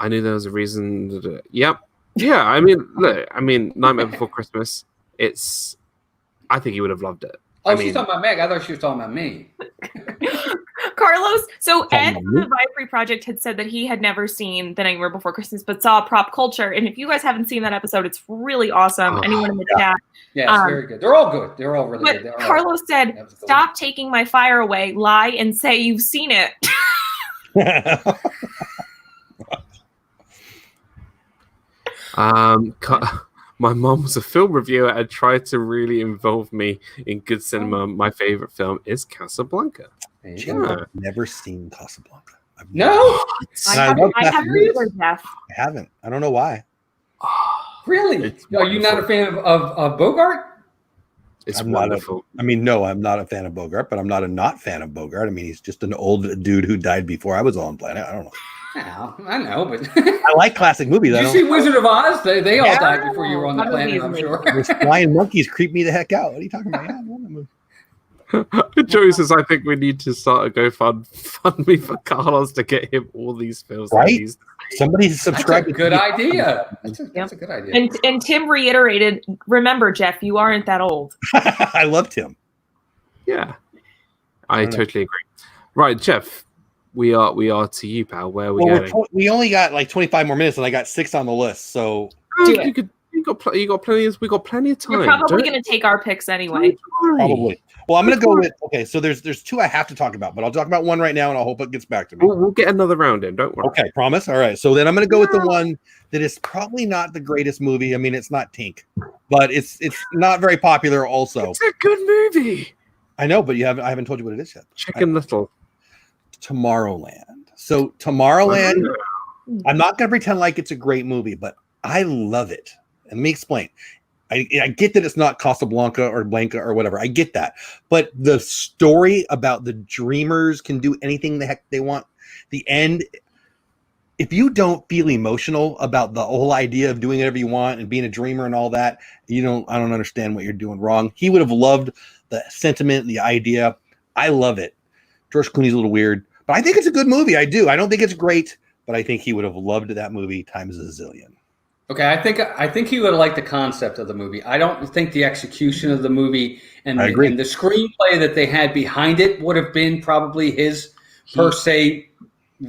knew there was a reason. Yep. Yeah. I mean, Nightmare Before Christmas. I think he would have loved it. Oh, she's talking about Meg. I thought she was talking about me. Carlos, so Ed from the Viapree Project had said that he had never seen The Nightmare Before Christmas, but saw Prop Culture. And if you guys haven't seen that episode, it's really awesome. Anyone in the chat? Yeah, it's very good. They're all good. They're all really good. Carlos said, "Stop taking my fire away. Lie and say you've seen it." my mom was a film reviewer and tried to really involve me in good cinema. My favorite film is Casablanca. I've never seen Casablanca. No, I haven't either, Jeff. I haven't. I don't know why. Really? Are you not a fan of Bogart? It's I'm wonderful. No, I'm not a fan of Bogart, but I'm not a not fan of Bogart. I mean, he's just an old dude who died before I was on planet. I don't know. Yeah, I know, but I like classic movies. Did you see Wizard of Oz? They all Yeah. died before you were on the planet, I'm sure. Those flying monkeys creep me the heck out. What are you talking about? Yeah, I love that movie. Joey says, I think we need to start a GoFundMe for Carlos to get him all these films. Right? Somebody That's subscribe. a good idea. That's a good idea. And Tim reiterated, remember, Jeff, you aren't that old. I loved him. Yeah, I totally agree. Right, Jeff, we are to you, pal. Where are we going? We only got like 25 more minutes, and I got 6 on the list. So Do it. We got plenty of time. You're probably going to take our picks anyway. probably. Well, I'm going to go with so there's 2 I have to talk about, but I'll talk about one right now, and I hope it gets back to me. We'll get another round in. Don't worry. Okay, promise. All right. So then I'm going to go with the one that is probably not the greatest movie. I mean, it's not Tink, but it's not very popular. Also, It's a good movie. I know, but I haven't told you what it is yet. Chicken Little. Tomorrowland. So Tomorrowland. I'm not going to pretend like it's a great movie, but I love it. And let me explain. I get that it's not Casablanca or Blanca or whatever. I get that. But the story about the dreamers can do anything the heck they want. The end, if you don't feel emotional about the whole idea of doing whatever you want and being a dreamer and all that, I don't understand what you're doing wrong. He would have loved the sentiment, the idea. I love it. George Clooney's a little weird, but I think it's a good movie. I do. I don't think it's great, but I think he would have loved that movie times a zillion. Okay, I think he would have liked the concept of the movie. I don't think the execution of the movie and the screenplay that they had behind it would have been probably his per se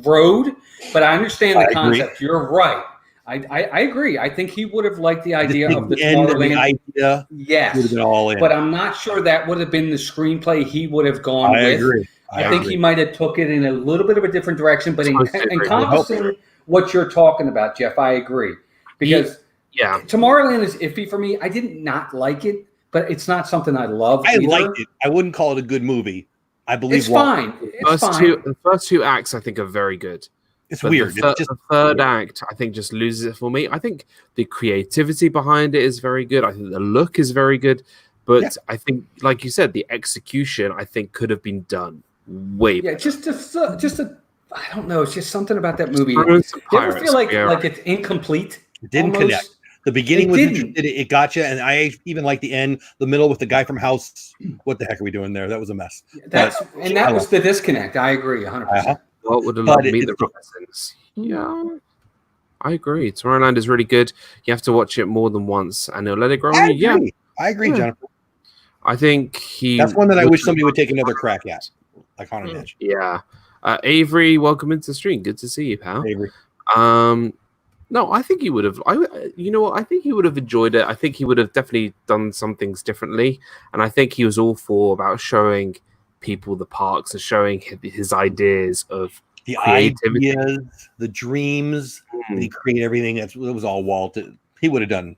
road. But I understand the concept. You're right. I agree. I think he would have liked the idea of the Tomorrowland idea. Yes, would have been all in. But I'm not sure that would have been the screenplay he would have gone with. Agree. I think he might have took it in a little bit of a different direction, but encompassing what you're talking about, Jeff, I agree. Because Tomorrowland is iffy for me. I did not like it, but it's not something I love. I liked it. I wouldn't call it a good movie. I believe it's fine. The first two acts I think are very good. It's weird. The third act I think just loses it for me. I think the creativity behind it is very good. I think the look is very good, but I think, like you said, the execution I think could have been done way better. Just a I don't know. It's just something about that movie. You ever feel like it's incomplete? It didn't connect. The beginning was interesting. It got you, and I even like the end, the middle with the guy from House. What the heck are we doing there? That was a mess. That was the disconnect. I agree 100%. What would have loved me the Robinsons? Yeah, I agree. Tomorrowland is really good. You have to watch it more than once, and it'll let it grow on you. I agree, Jennifer. I think that's one that I wish somebody would take another crack at, like Haunted Mansion. Yeah. Avery, welcome into the stream. Good to see you, pal. Avery. No, I think he would have. You know what? I think he would have enjoyed it. I think he would have definitely done some things differently, and I think he was all for about showing people the parks and showing his ideas of the ideas, the dreams. He created everything. It was all Walt. He would have done.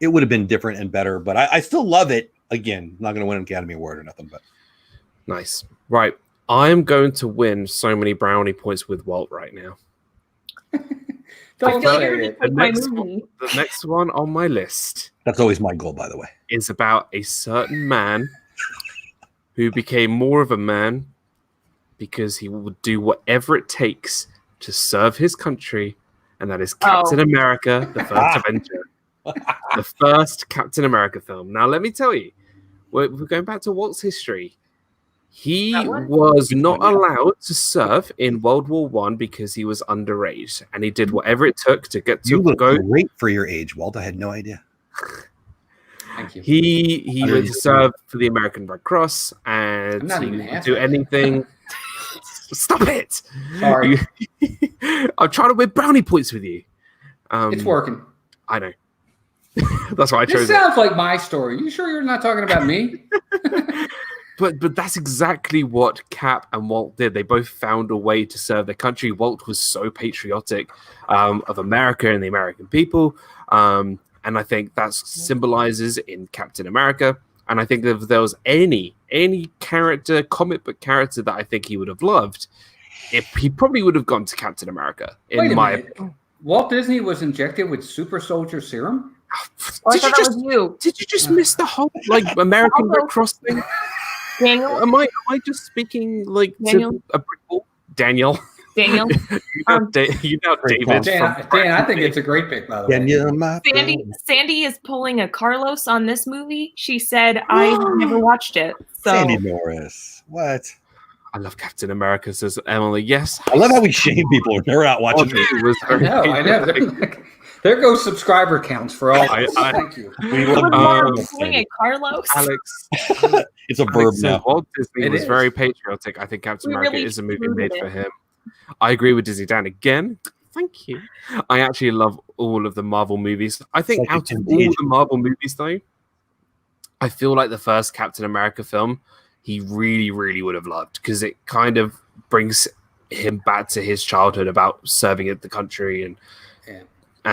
It would have been different and better, but I still love it. Again, not going to win an Academy Award or nothing, but nice. Right. I'm going to win so many brownie points with Walt right now. The next one on my list. That's always my goal, by the way. Is about a certain man who became more of a man because he would do whatever it takes to serve his country, and that is Captain America, the First Avenger. The first Captain America film. Now, let me tell you, we're going back to Walt's history. He was not allowed to serve in World War I because he was underage, and he did whatever it took to get to go. Great for your age, Walt. I had no idea. Thank you. He went to serve for the American Red Cross, and he would do anything. Stop it! Sorry, I'm trying to win brownie points with you. It's working. I know. That's why I chose. This sounds like my story. You sure you're not talking about me? But that's exactly what Cap and Walt did. They both found a way to serve their country. Walt was so patriotic of America and the American people, and And I think that symbolizes in Captain America. And I think if there was any character, comic book character that I think he would have loved, he probably would have gone to Captain America. Wait a minute. Walt Disney was injected with super soldier serum? Did you just miss the whole American Red Cross thing? Daniel? Am I just speaking Daniel? to a prequel? Daniel? Daniel? You know David. Dan, I think it's a great pick, by the way. Sandy is pulling a Carlos on this movie. She said, I've never watched it. So. Sandy Norris. What? I love Captain America, says Emily. Yes. I love how we shame people when they're out watching it. I know. There goes subscriber counts for all. Thank you. Pulling a Carlos. Alex. It's a verb now. Walt Disney was very patriotic. I think Captain America is a movie made for him. I agree with Disney Dan again. Thank you. I actually love all of the Marvel movies. I think out of all the Marvel movies, though, I feel like the first Captain America film, he really, really would have loved, because it kind of brings him back to his childhood about serving at the country and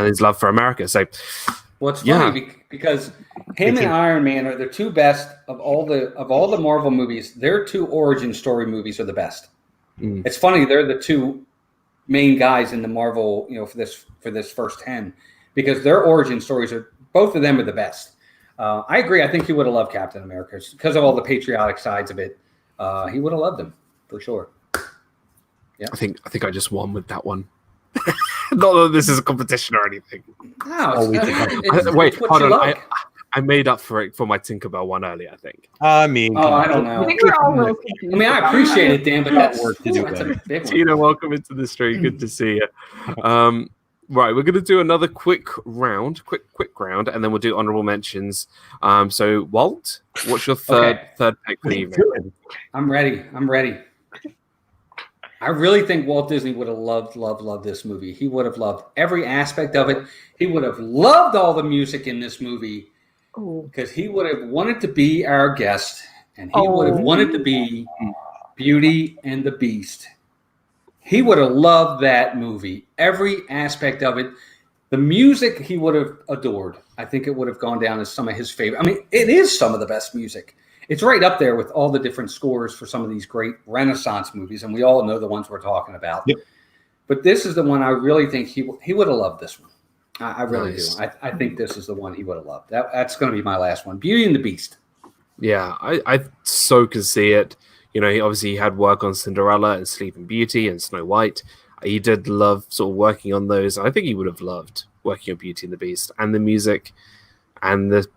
his love for America. So, what's funny because him and Iron Man are the two best of all the Marvel movies. Their two origin story movies are the best. It's funny, they're the two main guys in the Marvel, for this first 10, because their origin stories are, both of them are the best. I agree. I think he would have loved Captain America because of all the patriotic sides of it. He would have loved him for sure. Yeah, I think I just won with that one. Not that this is a competition or anything. No, wait, hold on. I made up for it for my Tinkerbell one earlier, I think. I don't know. I think we're all real confused. I appreciate it, Dan, but that's work to do. A big one. Tina, welcome into the stream. Good to see you. Right, we're going to do another quick round, and then we'll do honorable mentions. So, Walt, what's your third pick for the evening? I'm ready. I really think Walt Disney would have loved this movie. He would have loved every aspect of it. He would have loved all the music in this movie, because he would have wanted to be our guest, and he would have wanted to be Beauty and the Beast. He would have loved that movie, every aspect of it. The music he would have adored. I think it would have gone down as some of his favorite. I mean, it is some of the best music. It's right up there with all the different scores for some of these great Renaissance movies, and we all know the ones we're talking about. Yep. But this is the one I really think he would have loved this one. I really do. I think this is the one he would have loved. That's going to be my last one. Beauty and the Beast. Yeah, I so can see it. He had work on Cinderella and Sleeping Beauty and Snow White. He did love sort of working on those. I think he would have loved working on Beauty and the Beast, and the music and the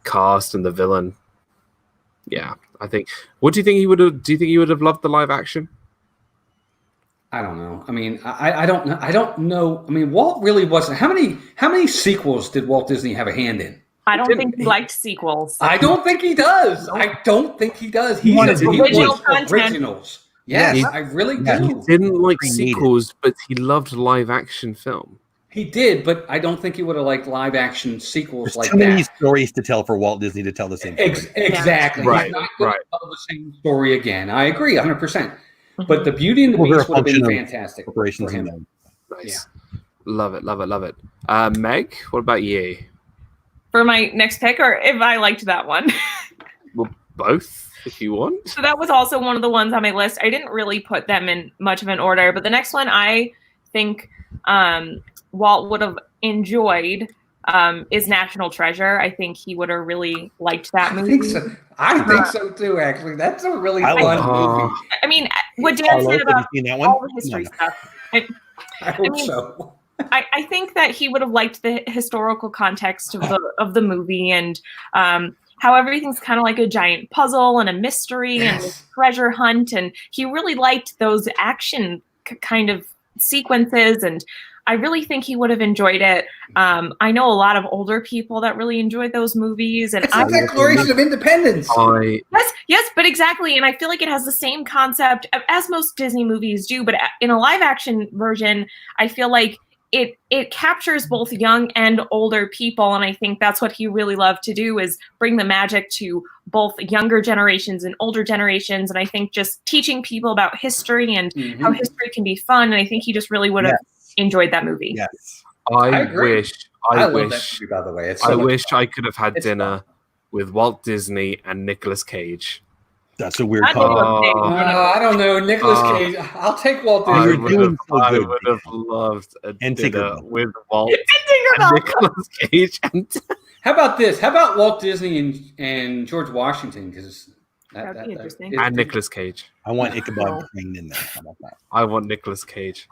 cast and the villain. Yeah, I think. What do you think he would have? Do you think he would have loved the live action? I don't know. I mean, I don't know. I don't know. I mean, Walt really wasn't. How many sequels did Walt Disney have a hand in? I don't think he liked sequels. I don't think he does. He wanted originals. Yes, I really do. He didn't like sequels, but he loved live action film. He did, but I don't think he would have liked live action sequels. There's too many stories to tell for Walt Disney to tell the same story. Exactly. Right. He's not going to tell the same story again. I agree 100%. But the Beauty and the Beast would have been fantastic for him. Nice. Yeah. Love it. Meg, what about you? For my next pick, or if I liked that one? Well, both, if you want. So that was also one of the ones on my list. I didn't really put them in much of an order, but the next one I think Walt would have enjoyed is National Treasure. I think he would have really liked that movie. I think so too, actually. That's a really fun movie. I mean, what Dan said about all the history stuff. I hope so. I think that he would have liked the historical context of the movie, and how everything's kind of like a giant puzzle and a mystery and a treasure hunt. And he really liked those action kind of sequences, and I really think he would have enjoyed it. I know a lot of older people that really enjoyed those movies. And it's a Declaration of Independence. Yes, but exactly. And I feel like it has the same concept as most Disney movies do, but in a live action version, I feel like it captures both young and older people, and I think that's what he really loved to do, is bring the magic to both younger generations and older generations. And I think just teaching people about history and how history can be fun, and I think he just really would have enjoyed that movie. Yes, I wish I love that wish movie, by the way. It's I so much wish fun. I could have had It's dinner with Walt Disney and Nicolas Cage. That's a weird I comment. Nicolas Cage. I don't know. Nicolas Cage. I'll take Walt Disney. were doing so I good, would have loved a And dinner Tinkerbell. with Walt and Tinkerbell. Nicolas Cage. And How about this? How about Walt Disney and George Washington? Because That'd be interesting. and Nicolas Cage. I want No. Ichabod Crane in there. How about that? I want Nicolas Cage.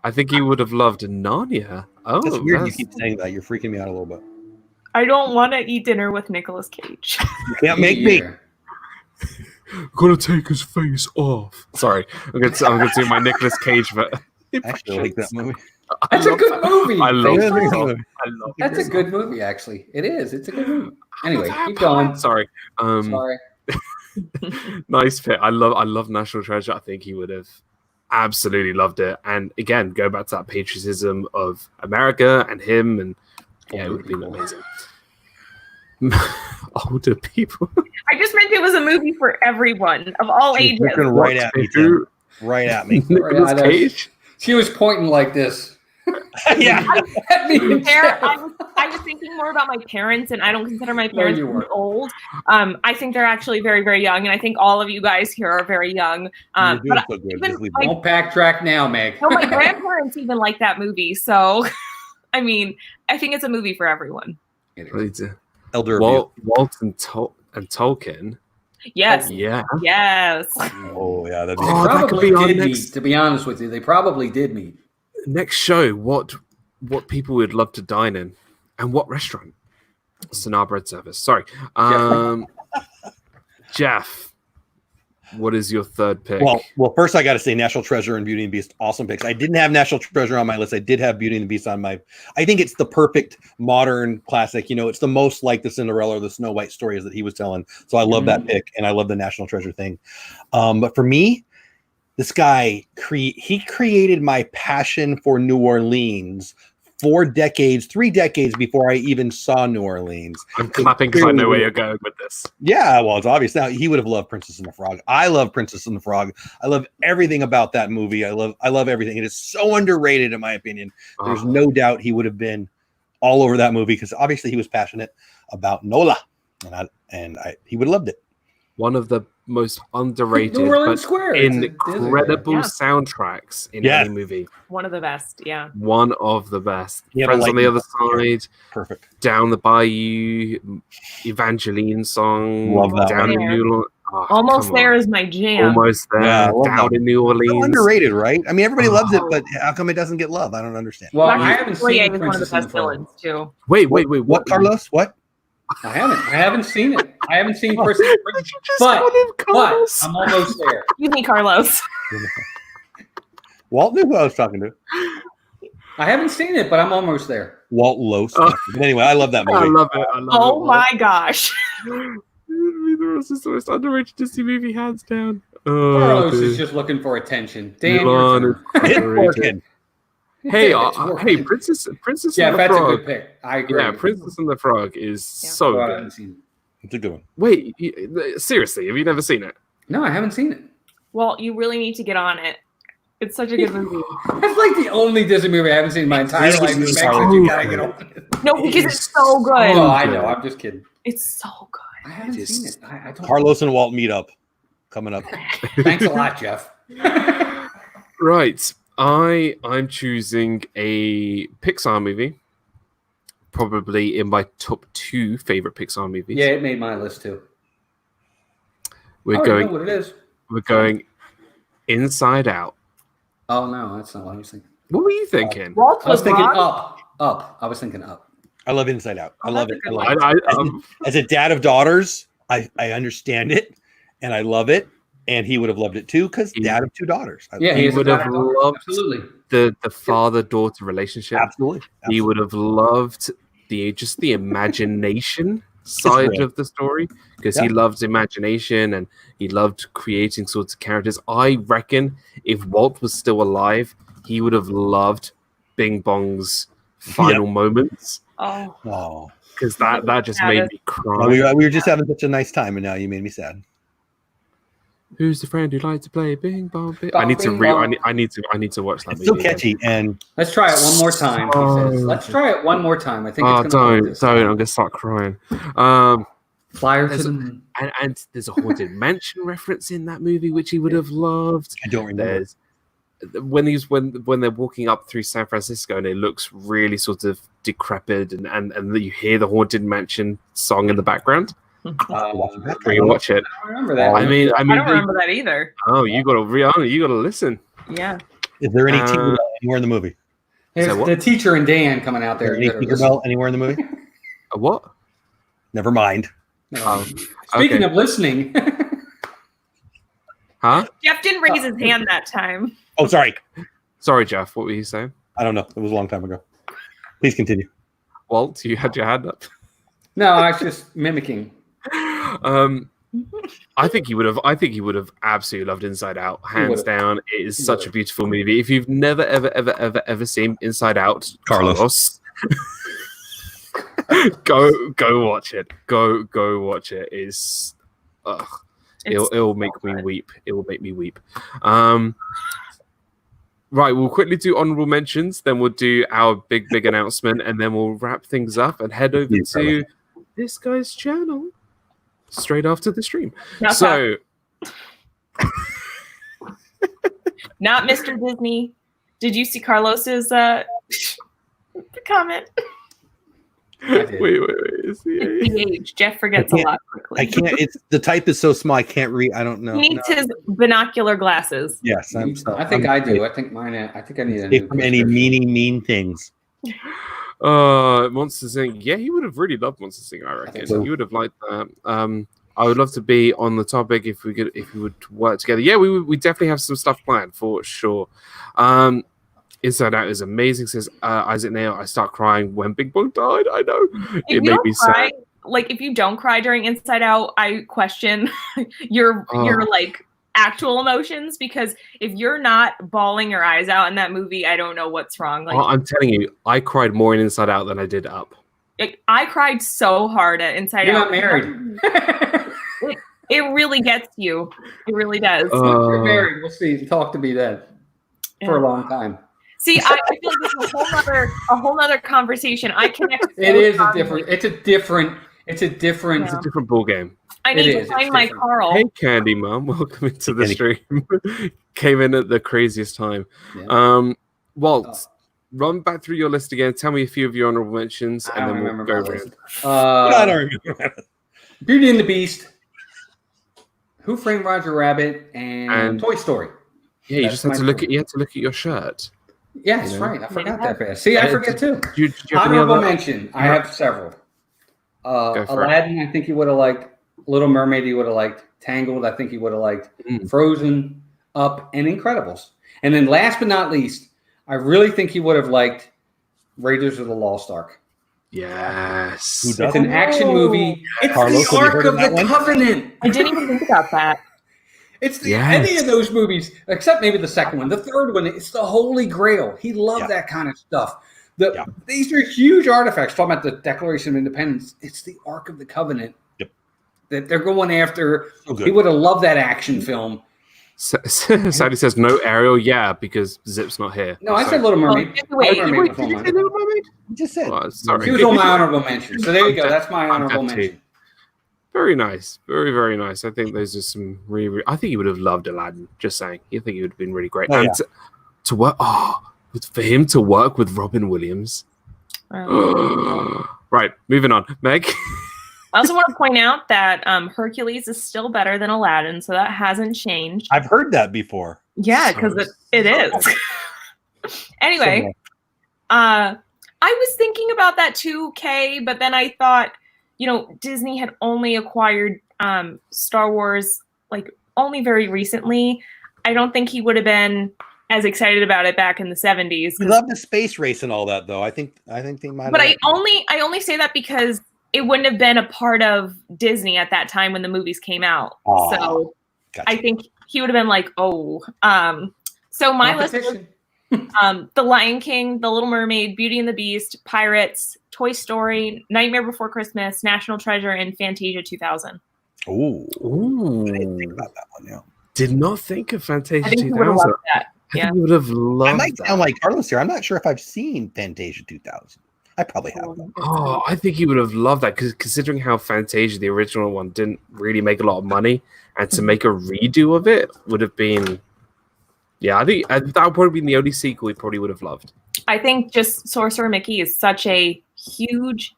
I think he would have loved Narnia. Oh, That's weird. You that's- keep saying that. You're freaking me out a little bit. I don't want to eat dinner with Nicolas Cage. You can't make me. Gonna take his face off. Sorry, I'm gonna do my Nicolas Cage. But I actually like that movie. That's a good movie. I love Yeah, it. yeah. I love it. That's a good movie, actually. It is. It's a good movie. Anyway, That keep part- going. Sorry. Sorry. Nice pick. I love National Treasure. I think he would have absolutely loved it. And again, go back to that patriotism of America and him, and yeah, it would have been amazing. Older people. I just meant it was a movie for everyone of all She's ages. looking right at me, Tim. Right at me. Nicolas I know. Cage. She was pointing like this. Yeah. At me and There, Jeff. I was thinking more about my parents, and I don't consider my parents you really weren't. old. I think they're actually very, very young, and I think all of you guys here are very young. You're doing But so good. even Just leave my- it. Don't backtrack now, Meg. no, my grandparents even like that movie. So, I mean, I think it's a movie for everyone. Elder abuse. Walt and Tolkien. Yes, Yeah. yes. Oh yeah, that'd be. Oh, that could Probably be our did next- meet, to be honest with you. They probably did meet. Next show, what people would love to dine in, and what restaurant? Sonar Bread Service. Sorry, Jeff. What is your third pick? Well, first I got to say National Treasure and Beauty and the Beast, awesome picks. I didn't have National Treasure on my list. I did have Beauty and the Beast on my. I think it's the perfect modern classic. You know, it's the most like the Cinderella or the Snow White stories that he was telling. So I love that pick, and I love the National Treasure thing. But for me, this guy he created my passion for New Orleans 3 decades before I even saw New Orleans. I'm clapping because I know where you're going with this. Yeah, well, it's obvious now. He would have loved Princess and the Frog. I love Princess and the Frog. I love everything about that movie. I love everything. It is so underrated, in my opinion. There's Oh. no doubt he would have been all over that movie because obviously he was passionate about Nola, and he would have loved it. One of the most underrated New Orleans but Square. It's a Disney incredible Yeah. soundtracks in Yes. any movie. One of the best. Yeah. One of the best. Yeah, Friends but on the like- Other Side, Perfect. Down the Bayou, Evangeline song, Love that Down one. in New Orleans. Oh, Almost come on. there is my jam. Almost there. Yeah, I love Down that. in New So Orleans. underrated, right? I mean, everybody loves it, Oh. but how come it doesn't get love? I don't understand. Well, I Actually, haven't Boyer seen is one of the Princess and the best Frog. villains too. Wait. What, Carlos? What? I haven't seen it. I haven't seen Princess. Did you just But- call him But Carlos? I'm almost there. Excuse me, Carlos. Walt knew who I was talking to. I haven't seen it, but I'm almost there. Walt Lowe. Oh. But anyway, I love that I movie. love it. I love Oh it. my gosh. This is the most underrated Disney movie, hands down. Oh, Carlos dude. is just looking for attention. Dan, Mulan your is turn. It's underrated. working. Hey, It's hey, working. Princess Yeah, and the that's a Frog. good pick. I agree. Yeah, Princess and the Frog is Yeah. so Oh, I good. haven't seen it. It's a good one. Wait, seriously, have you never seen it? No, I haven't seen it. Well, you really need to get on it. It's such a good movie. That's like the only Disney movie I haven't seen in my entire This life. is Meg so said you gotta get on it. No, because it's so good. Oh, I know. I'm just kidding. It's so good. I haven't Just- seen it. I don't. Carlos and Walt meet up coming up. Thanks a lot, Jeff. Right, I'm choosing a Pixar movie, probably in my top 2 favorite Pixar movies. Yeah, it made my list too. we're I already going. know what it is. We're going Inside Out. Oh no, that's not what I was thinking. What were you thinking? Walt I was was thinking wrong. up. I was thinking up. I love Inside Out. I Oh, love that's it. a I good love one. it. As a dad of daughters, I understand it and I love it. And he would have loved it too because dad of 2 daughters. Yeah, He he's would a have daughter. loved Absolutely. the father-daughter relationship. Absolutely. He would have loved the imagination side real. of the story because he Yeah. loved imagination and he loved creating sorts of characters. I reckon if Walt was still alive, he would have loved Bing Bong's final moments Oh, Oh, because that just made me cry. well, we were just having such a nice time and now you made me sad. Who's the friend who likes to play bing bong bing? Bong, I need to bing, re. bong. I need to watch that It's movie. so again. catchy, and Let's try it one more time. He says, "Let's try it one more time." I think it's gonna work this don't! time. I'm gonna start crying. Flyer to There's the a- moon. and there's a haunted mansion reference in that movie, which he would have loved. I don't remember. There's when they're walking up through San Francisco and it looks really sort of decrepit, and you hear the haunted mansion song in the background. Rewatch it. I don't remember that. I mean, I don't remember that either. Oh, you gotta listen. Yeah. Is there any Tinkerbell anywhere in the movie? There's So what? the teacher and Dan coming out there. Is there You any better listen. Tinkerbell anywhere in the movie? A what? Never mind. Speaking okay. of listening, Huh? Jeff didn't raise his hand that time. Oh, sorry. Sorry, Jeff. What were you saying? I don't know. It was a long time ago. Please continue. Walt, you had your hand up. no, I was just mimicking. I think he would have. I think he would have absolutely loved Inside Out, hands would've. down. It is He such would've. a beautiful movie. If you've never, ever seen Inside Out, Carlos. go watch it. Go watch it. It's it'll make me weep. It will make me weep. Right, we'll quickly do honorable mentions, then we'll do our big announcement, and then we'll wrap things up and head over to this guy's channel straight after the stream. Not So, Not Mr. Disney. Did you see Carlos's comment? did. wait. It's the age. Jeff forgets a lot quickly. I can't. It's the type is so small. I can't read. I don't know. He needs his binocular glasses. Yes, I think I do. I think mine. I think I need a new From any mean things. Monsters Inc. Yeah, he would have really loved Monsters Inc. I reckon. think so. He would have liked that. I would love to be on the topic if we would work together. Yeah, we definitely have some stuff planned for sure. Inside Out is amazing. Says Isaac Nail. I start crying when Big Bong died. I know it made me sad. Like if you don't cry during Inside Out, I question your like actual emotions, because if you're not bawling your eyes out in that movie, I don't know what's wrong. Like I'm telling you, I cried more in Inside Out than I did Up. I cried so hard at Inside You're Out. not married. It really gets you. It really does. You're married. We'll see. Talk to me then for a long time. See, I feel like this is a whole nother conversation. I connect. It is a different. It's a different. It's a different ball game. I need It to is, find it's my different. Carl. Hey, Candy Mom, welcome into the stream. Came in at the craziest time. Yeah. Walt, run back through your list again. Tell me a few of your honorable mentions, I and don't then we'll remember go my around. list. I don't remember. Beauty and the Beast, Who Framed Roger Rabbit, and Toy Story. Yeah, you That's just had my to look three. at. You had to look at your shirt. Yeah, that's right. I forgot that fast. See, I forget too. Did you have any Honorable other? mention. I have several. Go for it. Aladdin, I think he would have liked. Little Mermaid, he would have liked. Tangled, I think he would have liked. Frozen, Up, and Incredibles. And then last but not least, I really think he would have liked Raiders of the Lost Ark. Yes. Who It's doesn't? an action movie. It's Carlos, the have you Ark heard of of the that one? Covenant. I didn't even think about that. It's the Yes. any of those movies, except maybe the second one. The third one, it's the Holy Grail. He loved that kind of stuff. These are huge artifacts. Talking about the Declaration of Independence, it's the Ark of the Covenant that they're going after. So good. He would have loved that action film. Sadie says no Ariel. Yeah, because Zip's not here. No, I said Little Mermaid. Wait, Little Mermaid was on Did you mine. say Little Mermaid? You just said. Oh, sorry. She was on my honorable mention. So there you go. That's my I'm honorable dead too. mention. Very nice. Very nice. I think those are some really, I think he would have loved Aladdin. Just saying. I think he would have been really great. Oh, and yeah. to work, for him to work with Robin Williams. Right, moving on. Meg? I also want to point out that Hercules is still better than Aladdin, so that hasn't changed. I've heard that before. Yeah, because it is. Anyway, I was thinking about that too, Kay, but then I thought, Disney had only acquired Star Wars like only very recently. I don't think he would have been as excited about it back in the 70s. We love the space race and all that, though. I think they might. But I only say that because it wouldn't have been a part of Disney at that time when the movies came out. So gotcha. I think he would have been like, oh. So my list was The Lion King, The Little Mermaid, Beauty and the Beast, Pirates, Toy Story, Nightmare Before Christmas, National Treasure, and Fantasia 2000. Ooh. Ooh. I didn't think about that one. Yeah. did not think of Fantasia I think 2000. you would have loved that. I Yeah. think you would have loved I might that. sound like Carlos here. I'm not sure if I've seen Fantasia 2000. I probably have. Oh, I think you would have loved that because considering how Fantasia, the original one, didn't really make a lot of money, and to make a redo of it would have been, yeah, I think that would probably be the only sequel we probably would have loved. I think just Sorcerer Mickey is such a huge.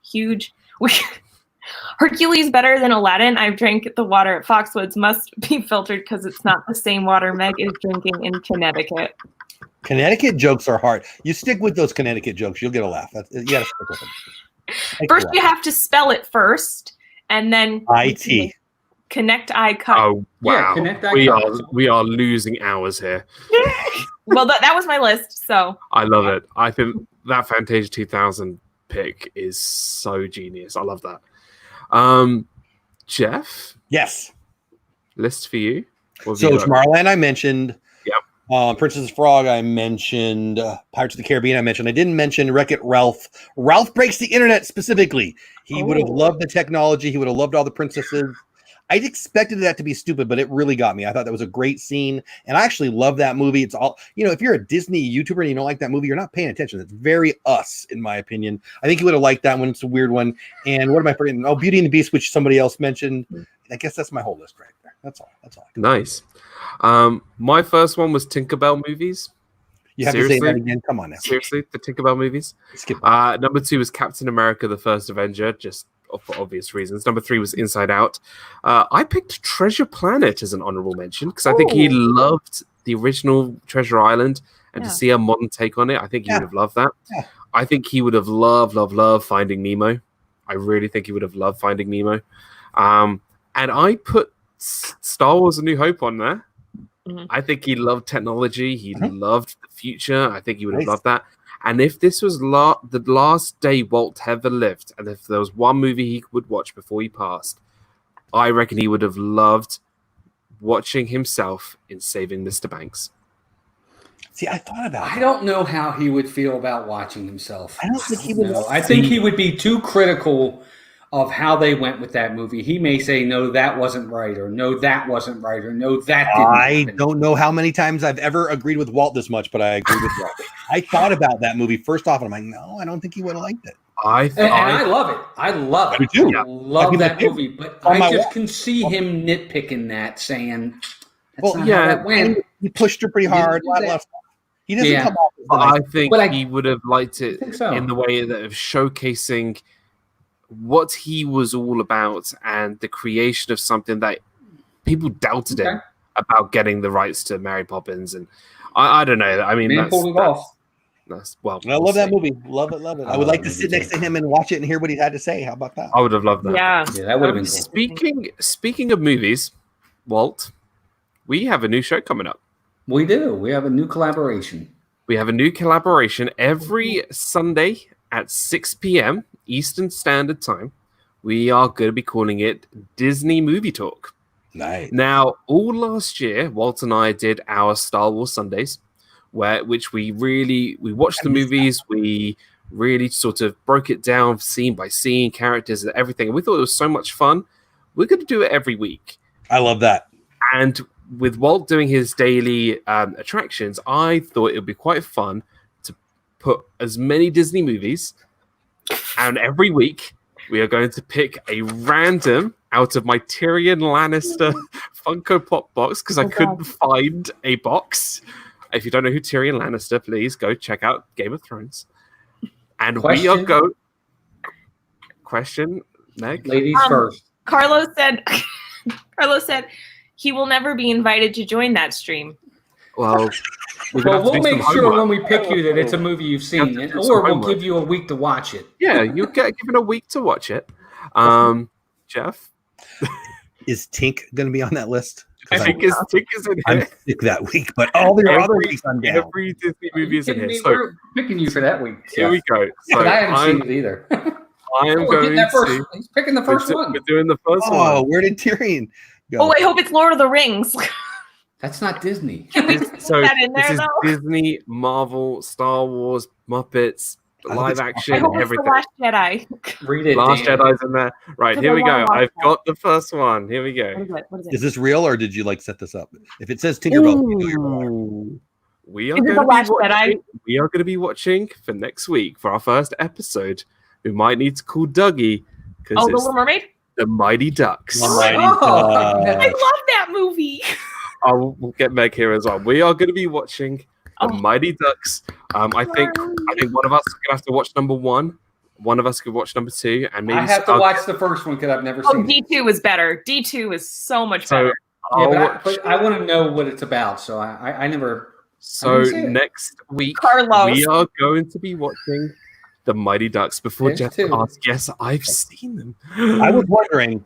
Hercules better than Aladdin. I've drank the water at Foxwoods. Must be filtered because it's not the same water Meg is drinking in Connecticut. Connecticut jokes are hard. You stick with those Connecticut jokes, you'll get a laugh. You got to stick with them. First, you have to spell it first, and then IT. Connect I cut. Oh wow, Yeah, we are losing hours here. Well, that was my list. So I love it. I think that Fantasia 2000 pick is so genius. I love that. Jeff, Yes. list for you. So Tomorrowland I mentioned. Yep. Princess Frog I mentioned. Pirates of the Caribbean I mentioned. I didn't mention Wreck-It Ralph. Ralph Breaks the Internet specifically. He would have loved the technology. He would have loved all the princesses. I'd expected that to be stupid, but it really got me. I thought that was a great scene, and I actually love that movie. It's all, if you're a Disney YouTuber and you don't like that movie, you're not paying attention. It's very us, in my opinion. I think you would have liked that one. It's a weird one. And what am I forgetting? Oh, Beauty and the Beast, which somebody else mentioned. I guess that's my whole list right there. That's all. Nice. My first one was Tinkerbell movies. You have to say that again. Come on now. Seriously, the Tinkerbell movies. Skip. Number 2 was Captain America: The First Avenger, just for obvious reasons. Number 3 was Inside Out. I picked Treasure Planet as an honorable mention because I think he loved the original Treasure Island, and to see a modern take on it, I think he would have loved that. Yeah. I think he would have loved Finding Nemo. I really think he would have loved Finding Nemo. And I put Star Wars: A New Hope on there. Mhm. I think he loved technology. He loved the future. I think he would have loved that. And if this was the last day Walt ever lived, and if there was one movie he would watch before he passed, I reckon he would have loved watching himself in Saving Mr. Banks. See, I thought about it. I don't know how he would feel about watching himself. I don't think he would. I think he would be too critical of how they went with that movie. He may say, no, that wasn't right, or no, that wasn't right, or no, that didn't happen. Don't know how many times I've ever agreed with Walt this much, but I agree with Walt. I thought about that movie first off, and I'm like, no, I don't think he would have liked it. I love it. I love it. I do too. I love that movie, but On my I just wall. can see him nitpicking that, saying, that's Well, not yeah, how that went. He pushed her pretty hard. You did that. He doesn't Yeah. come off as But nice. I think But he would have liked it think so. in the way that of showcasing what he was all about and the creation of something that people doubted him about getting the rights to Mary Poppins. And I don't know. I mean, Man pulled it off. Well, I love that movie. Love it. I would like to sit next to him and watch it and hear what he had to say. How about that? I would have loved that. yeah. Yeah, that would have been cool. Speaking of movies, Walt, we have a new show coming up. We do. We have a new collaboration. We have a new collaboration every Sunday at 6 p.m. Eastern Standard Time. We are going to be calling it Disney Movie Talk. Nice. Now, all last year, Walt and I did our Star Wars Sundays, which we watched the movies, we really sort of broke it down scene by scene, characters and everything. And we thought it was so much fun. We're going to do it every week. I love that. And with Walt doing his daily attractions, I thought it would be quite fun to put as many Disney movies, and every week we are going to pick a random out of my Tyrion Lannister Funko Pop box because I couldn't find a box. If you don't know who Tyrion Lannister, please go check out Game of Thrones. And we are going. Question, Meg? Ladies first. Carlos said he will never be invited to join that stream. Well, We'll make sure when we pick you that it's a movie you've seen, or we'll give you a week to watch it. Yeah, you'll get given a week to watch it. Jeff? Is Tink going to be on that list? Tink is in I'm here. sick that week, but all the other weeks I'm down. Every Disney movie is in here. So We're picking you for that week. here we go. So But I haven't seen it either. I am going to. He's picking the first one. We're doing the first Oh, one. where did Tyrion go? Oh, I hope it's Lord of the Rings. That's not Disney. Can we put So that in there, this is though? Disney, Marvel, Star Wars, Muppets, live I action, hope it's everything. The Last Jedi. Read it. Last Dan. Jedi's in there. Right, Because here I we go. wanna watch I've that. got the first one. Here we What go. is it? What is it? Is this real or did you like set this up? If it says Tinkerbell, you know you're wrong. Ooh. We are Is it going The to be Last watching. Jedi? We are going to be watching for next week for our first episode. We might need to call Dougie Oh, because The it's Little Mermaid? the Mighty Ducks. The Mighty Oh, Ducks. I love that movie. We'll get Meg here as well. We are going to be watching the Oh. Mighty Ducks. I think one of us is going to have to watch number 1. One of us could watch number 2, and maybe I have to watch the first one because I've never Oh, seen it. D2 is better. D2 is so much So better. Yeah, but I want to know what it's about, so I never. So see it. next week Carlos. we are going to be watching the Mighty Ducks. Before There's Jeff two. asks, yes, I've seen them. I was wondering.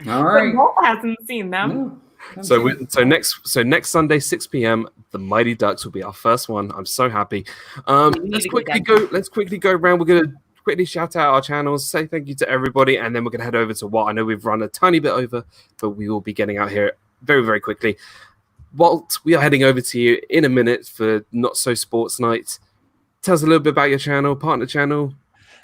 All But right. Walt hasn't seen them. No, So next Sunday 6 p.m. the Mighty Ducks will be our first one. I'm so happy. need Let's to quickly get go. Let's quickly go around. We're gonna quickly shout out our channels, say thank you to everybody, and then we're gonna head over to Walt. I know we've run a tiny bit over, but we will be getting out here very, very quickly. Walt, we are heading over to you in a minute for Not So Sports Night. Tell us a little bit about your channel, partner channel.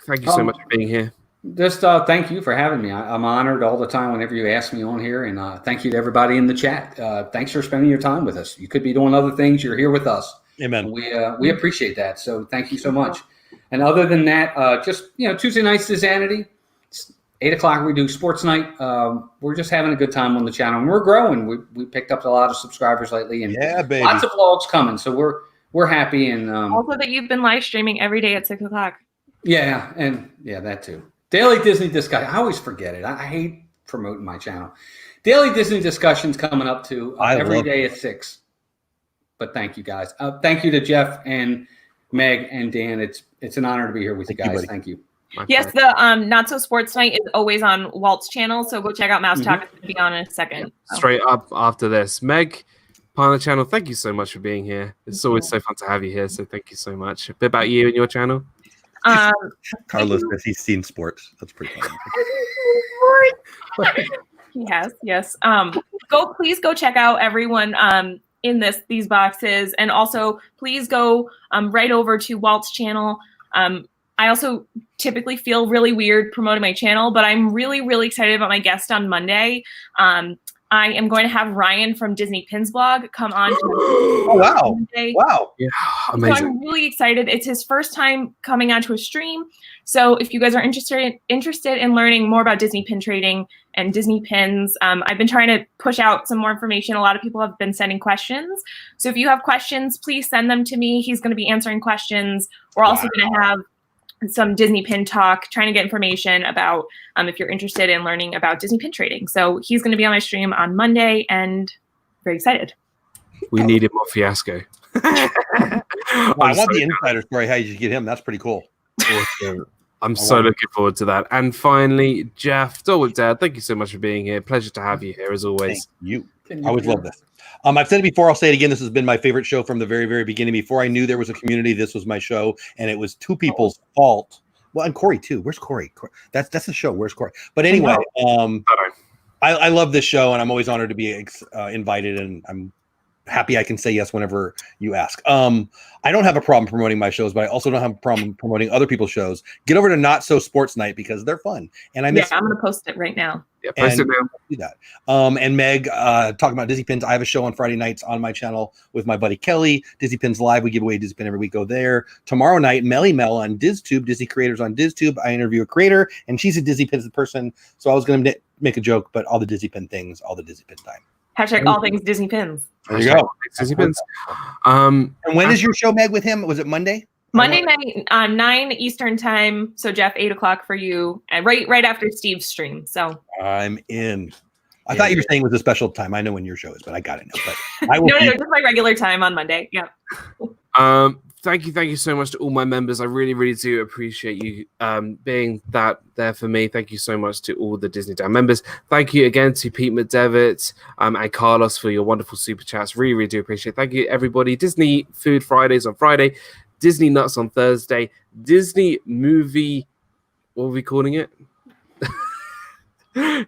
Thank you so much for being here. Just thank you for having me. I'm honored all the time whenever you ask me on here, and thank you to everybody in the chat. Thanks for spending your time with us. You could be doing other things. You're here with us. Amen. We appreciate that. So thank you so much. And other than that, just Tuesday nights to Xanity. It's 8 o'clock. We do sports night. We're just having a good time on the channel, and we're growing. We picked up a lot of subscribers lately, and Yeah, baby. lots of vlogs coming. So we're happy, and Also that you've been live streaming every day at 6 o'clock. that too. Daily Disney discussion. I always forget it. I hate promoting my channel. Daily Disney discussions coming up to every love day at 6. But thank you guys. Thank you to Jeff and Meg and Dan. It's an honor to be here with you guys. buddy. Thank you. Yes, the Not So Sports Night is always on Walt's channel, so go check out Mouse Talk. It's going to be on in a second. So. Straight up after this, Meg, partner channel. Thank you so much for being here. It's always so fun to have you here. So thank you so much. A bit about you and your channel. Carlos says he's seen sports. That's pretty funny. Yes. Please go check out everyone in these boxes, and also please go right over to Walt's channel. I also typically feel really weird promoting my channel, but I'm really, really excited about my guest on Monday. I am going to have Ryan from Disney Pins Blog come on. Oh, wow. Monday. Wow. Yeah, amazing. So I'm really excited. It's his first time coming onto a stream. So if you guys are interested in learning more about Disney pin trading and Disney pins, I've been trying to push out some more information. A lot of people have been sending questions. So if you have questions, please send them to me. He's going to be answering questions. We're also going to have some Disney pin talk, trying to get information about if you're interested in learning about Disney pin trading. So he's going to be on my stream on Monday, and very excited. We need him on Fiasco. I want the insider story. How you get him? That's pretty cool. Awesome. I'm so looking forward to that. And finally, Jeff, Dolwood Dad, thank you so much for being here. Pleasure to have you here as always. Thank you. I always love this. I've said it before. I'll say it again. This has been my favorite show from the very, very beginning. Before I knew there was a community, this was my show, and it was two people's fault. Well, and Corey too. Where's Corey? That's the show. Where's Corey? But anyway, I love this show, and I'm always honored to be invited, and I'm happy I can say yes whenever you ask. I don't have a problem promoting my shows, but I also don't have a problem promoting other people's shows. Get over to Not So Sports Night because they're fun, and I'm going to post it right now. Yeah, post it now. Do that. And Meg, talking about Disney Pins, I have a show on Friday nights on my channel with my buddy Kelly. Disney Pins Live, we give away a Disney Pin every week. Go there. Tomorrow night, Melly Mel on DizTube, Disney Creators on DizTube. I interview a creator, and she's a Disney Pins person. So I was going to make a joke, but all the Disney Pin things, all the Disney Pin time. Hashtag all things Disney Pins. There you go. Disney Pins. And when is your show, Meg, with him? Was it Monday? Monday night, 9 Eastern time. So Jeff, 8 o'clock for you, and right after Steve's stream. So I'm in. I thought you were saying it was a special time. I know when your show is, but I got it now. But I will no, just my regular time on Monday. Yeah. Thank you so much to all my members. I really, really do appreciate you being there for me. Thank you so much to all the Disney Dan members. Thank you again to Pete McDevitt and Carlos for your wonderful super chats. Really, really do appreciate it. Thank you, everybody. Disney Food Fridays on Friday, Disney Nuts on Thursday, Disney Movie, what are we calling it?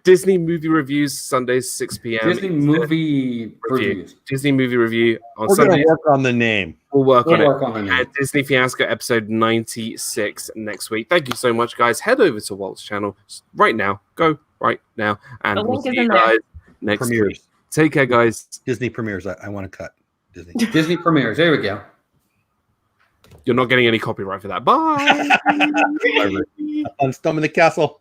Disney movie reviews Sundays 6 p.m. Disney movie reviews. Disney movie review on We're going Sunday. to work on the name. We'll work on the it. name. And Disney Fiasco episode 96 next week. Thank you so much, guys. Head over to Walt's channel right now. Go right now. And The we'll link see is you in there. guys next Premieres. week. Take care, guys. Disney premieres. I want to cut Disney. Disney premieres. There we go. You're not getting any copyright for that. Bye. I'm storming the castle.